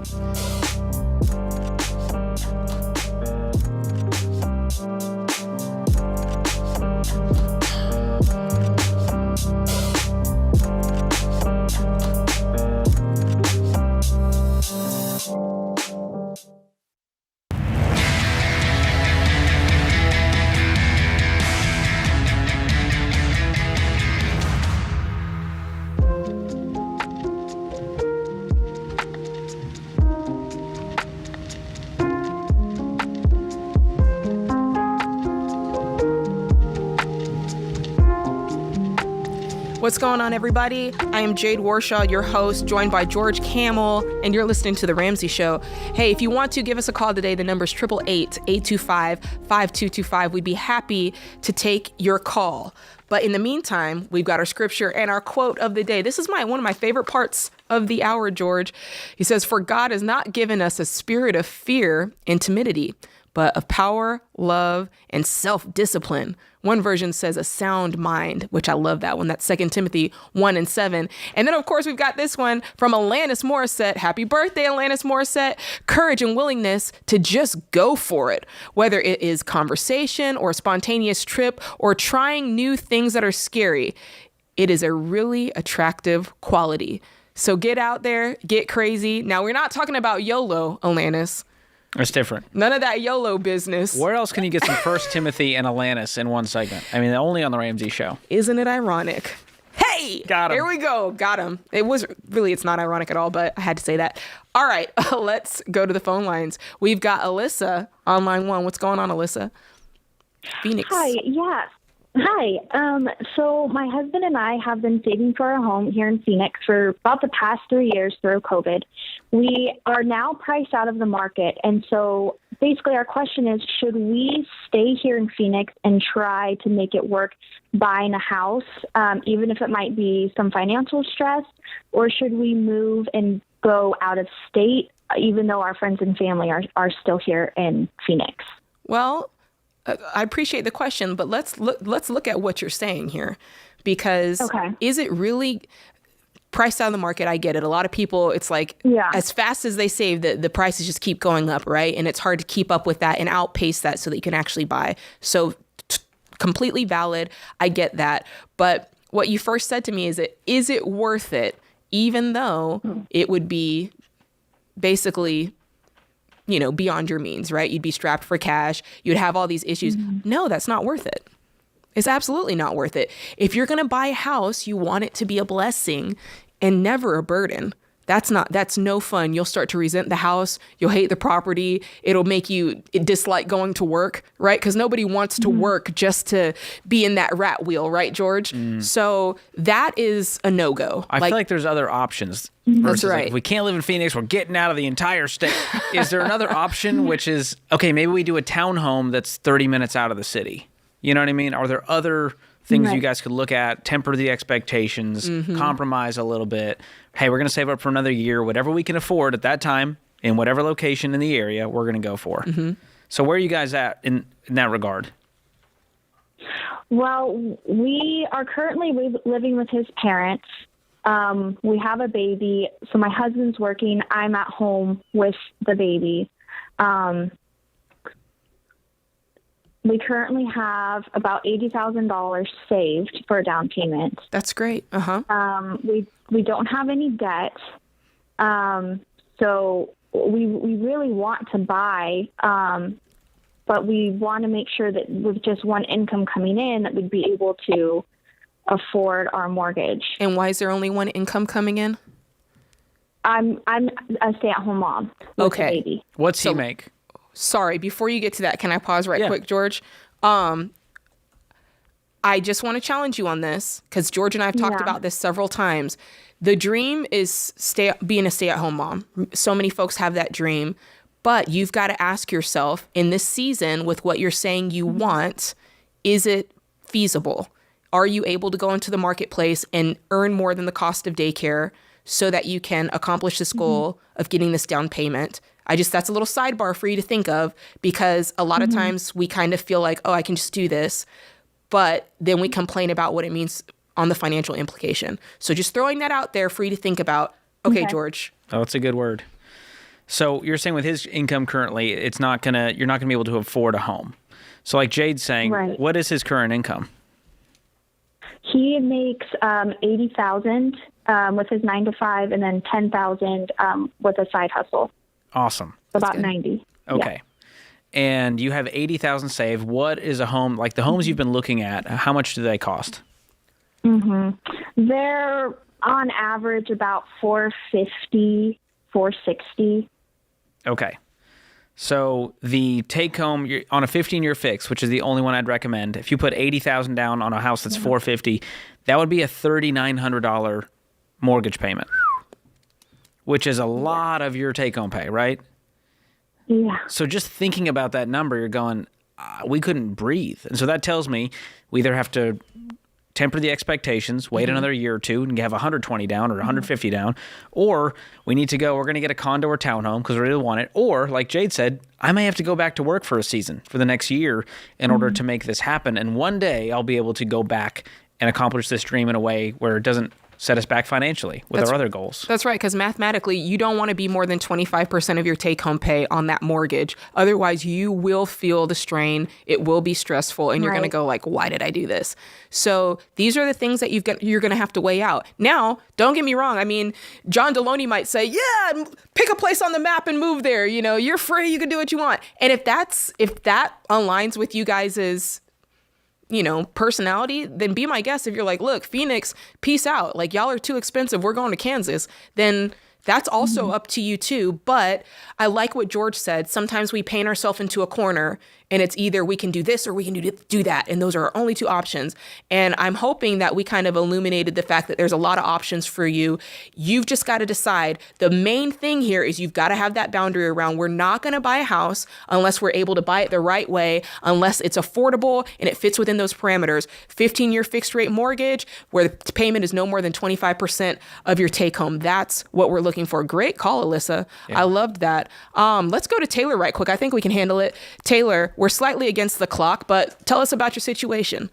What's going on, everybody? I am Jade Warshaw, your host, joined by George Camel, and you're listening to The Ramsey Show. Hey, if you want to give us a call today, the number is 888-825-5225. We'd be happy to take your call. But in the meantime, we've got our scripture and our quote of the day. This is one of my favorite parts of the hour, George. He says, "For God has not given us a spirit of fear and timidity, but of power, love, and self-discipline." One version says a sound mind, which I love that one. That's 2 Timothy 1:7. And then, of course, we've got this one from Alanis Morissette. Happy birthday, Alanis Morissette. Courage and willingness to just go for it. Whether it is conversation or a spontaneous trip or trying new things that are scary, it is a really attractive quality. So get out there, get crazy. Now, we're not talking about YOLO, Alanis. It's different. None of that YOLO business. Where else can you get some 1 Timothy and Alanis in one segment? I mean, only on the Ramsey Show. Isn't it ironic? Hey! Got him. Here we go. Got him. It's not ironic at all, but I had to say that. All right, let's go to the phone lines. We've got Alyssa on line 1. What's going on, Alyssa? Phoenix. Hi, yeah. Hi. So my husband and I have been saving for a home here in Phoenix for about the past 3 years through COVID. We are now priced out of the market. And so basically our question is, should we stay here in Phoenix and try to make it work buying a house, even if it might be some financial stress, or should we move and go out of state, even though our friends and family are still here in Phoenix? Well, I appreciate the question, but let's look at what you're saying here, because is it really priced out of the market? I get it. A lot of people, it's like as fast as they save, the prices just keep going up, right? And it's hard to keep up with that and outpace that so that you can actually buy. So completely valid. I get that. But what you first said to me is it worth it, even though it would be basically beyond your means, right? You'd be strapped for cash. You'd have all these issues. No, that's not worth it. It's absolutely not worth it. If you're going to buy a house, you want it to be a blessing and never a burden. That's no fun. You'll start to resent the house. You'll hate the property. It'll make you dislike going to work, right? Because nobody wants to work just to be in that rat wheel, right, George? So that is a no-go. I feel like there's other options. That's right. Like, if we can't live in Phoenix, we're getting out of the entire state. Is there another option, which is, okay, maybe we do a townhome that's 30 minutes out of the city? You know what I mean? Are there other things you guys could look at, temper the expectations, compromise a little bit? Hey, we're going to save up for another year. Whatever we can afford at that time, in whatever location in the area, we're going to go for. So where are you guys at in that regard? Well, we are currently living with his parents. We have a baby. So my husband's working. I'm at home with the baby. We currently have about $80,000 saved for a down payment. That's great. We don't have any debt. So we really want to buy, but we want to make sure that with just one income coming in that we'd be able to afford our mortgage. And why is there only one income coming in? I'm a stay-at-home mom with a baby. What's he make? Sorry, before you get to that, can I pause quick, George? I just want to challenge you on this, because George and I have talked about this several times. The dream is being a stay-at-home mom. So many folks have that dream, but you've got to ask yourself, in this season, with what you're saying you want, is it feasible? Are you able to go into the marketplace and earn more than the cost of daycare so that you can accomplish this goal of getting this down payment? That's a little sidebar for you to think of, because a lot of times we kind of feel like, oh, I can just do this. But then we complain about what it means on the financial implication. So just throwing that out there for you to think about. Okay, George. Oh, that's a good word. So you're saying with his income currently, you're not gonna be able to afford a home. So like Jade's saying, what is his current income? He makes $80,000 with his 9-to-5, and then $10,000 with a side hustle. Awesome. About 90. Okay. Yeah. And you have $80,000 saved. What is a home, like the homes you've been looking at, how much do they cost? They're on average about $450, $460. Okay. So the take home on a 15-year fix, which is the only one I'd recommend, if you put $80,000 down on a house that's $450,000, that would be a $3,900 mortgage payment, which is a lot of your take home pay, right? Yeah. So just thinking about that number, you're going, we couldn't breathe. And so that tells me we either have to temper the expectations, wait another year or two and have 120 down or 150 down, or we need to go, we're going to get a condo or townhome because we really want it. Or like Jade said, I may have to go back to work for a season for the next year in order to make this happen. And one day I'll be able to go back and accomplish this dream in a way where it doesn't set us back financially with our other goals. That's right, because mathematically, you don't want to be more than 25% of your take-home pay on that mortgage. Otherwise, you will feel the strain. It will be stressful, and you're going to go like, why did I do this? So these are the things that you're going to have to weigh out. Now, don't get me wrong. I mean, John Deloney might say, yeah, pick a place on the map and move there. You know, you're free. You can do what you want. And if that aligns with you guys' personality, then be my guest. If you're like, look, Phoenix, peace out. Like, y'all are too expensive. We're going to Kansas. Then that's also up to you too. But I like what George said. Sometimes we paint ourselves into a corner and it's either we can do this or we can do that. And those are our only two options. And I'm hoping that we kind of illuminated the fact that there's a lot of options for you. You've just got to decide. The main thing here is you've got to have that boundary around, we're not going to buy a house unless we're able to buy it the right way, unless it's affordable and it fits within those parameters. 15-year fixed rate mortgage where the payment is no more than 25% of your take home. That's what we're looking for. Great call, Alyssa. Yeah. I loved that. Let's go to Taylor right quick. I think we can handle it. Taylor, we're slightly against the clock, but tell us about your situation.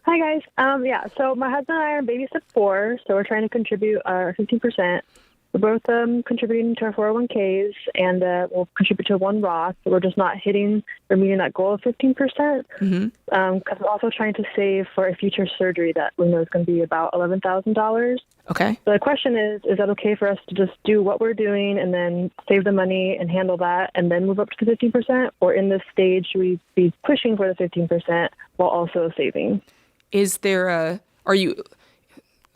Hi, guys. So my husband and I are in baby step 4, so we're trying to contribute our 15%. We're both contributing to our 401ks, and we'll contribute to one Roth. But we're just not hitting or meeting that goal of 15%. Because we're also trying to save for a future surgery that we know is going to be about $11,000. Okay. So the question is that okay for us to just do what we're doing and then save the money and handle that and then move up to the 15%? Or in this stage, should we be pushing for the 15% while also saving? Is there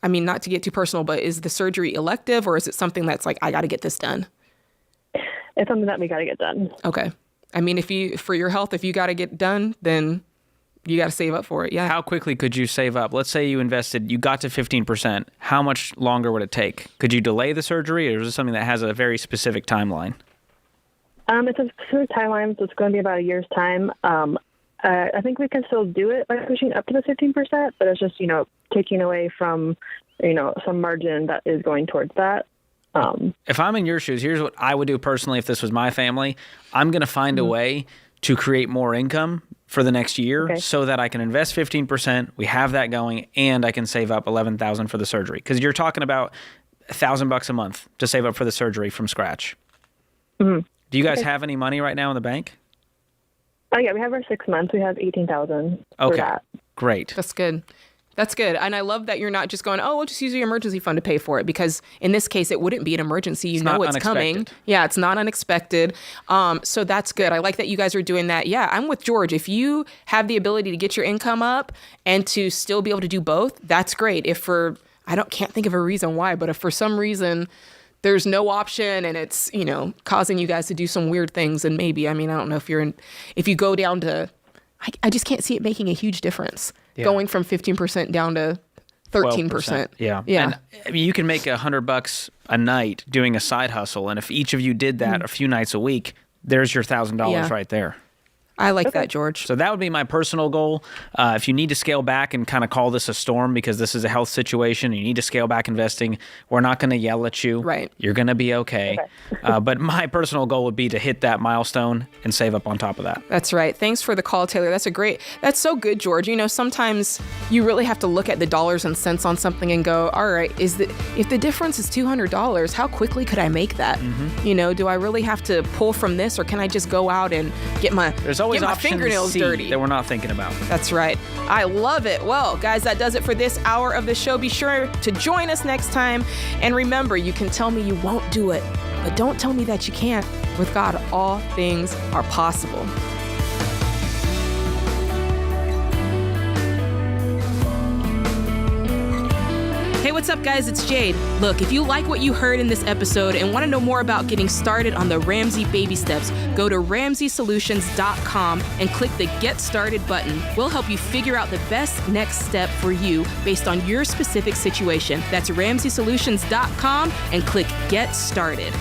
not to get too personal, but is the surgery elective or is it something that's like, I got to get this done? It's something that we got to get done. Okay. I mean, for your health, if you got to get done, then you got to save up for it. Yeah. How quickly could you save up? Let's say you got to 15%. How much longer would it take? Could you delay the surgery, or is this something that has a very specific timeline? It's a specific timeline, so it's going to be about a year's time. I think we can still do it by pushing up to the 15%, but it's just, taking away from, some margin that is going towards that. If I'm in your shoes, here's what I would do personally if this was my family. I'm going to find a way to create more income for the next year so that I can invest 15%, we have that going, and I can save up $11,000 for the surgery. Because you're talking about $1,000 a month to save up for the surgery from scratch. Mm-hmm. Do you guys have any money right now in the bank? Oh, yeah, we have our 6 months. We have $18,000 for that. Great. That's good. That's good. And I love that you're not just going, we'll just use the emergency fund to pay for it, because in this case, it wouldn't be an emergency. It's coming. Yeah, it's not unexpected. So that's good. I like that you guys are doing that. Yeah, I'm with George. If you have the ability to get your income up and to still be able to do both, that's great. Can't think of a reason why, but if for some reason there's no option and it's, causing you guys to do some weird things, and maybe, I don't know if you go down to, I just can't see it making a huge difference. Yeah. Going from 15% down to 13%. Yeah. And you can make $100 a night doing a side hustle. And if each of you did that a few nights a week, there's your $1,000 right there. I like that, George. So that would be my personal goal. If you need to scale back and kind of call this a storm because this is a health situation, you need to scale back investing, we're not going to yell at you. Right. You're going to be okay. But my personal goal would be to hit that milestone and save up on top of that. That's right. Thanks for the call, Taylor. That's so good, George. Sometimes you really have to look at the dollars and cents on something and go, all right, if the difference is $200, how quickly could I make that? Mm-hmm. Do I really have to pull from this, or can I just go out and get my fingernails dirty that we're not thinking about? That's right. I love it. Well, guys, that does it for this hour of the show. Be sure to join us next time. And remember, you can tell me you won't do it, but don't tell me that you can't. With God, all things are possible. Hey, what's up, guys? It's Jade. Look, if you like what you heard in this episode and want to know more about getting started on the Ramsey baby steps, go to RamseySolutions.com and click the Get Started button. We'll help you figure out the best next step for you based on your specific situation. That's RamseySolutions.com and click Get Started.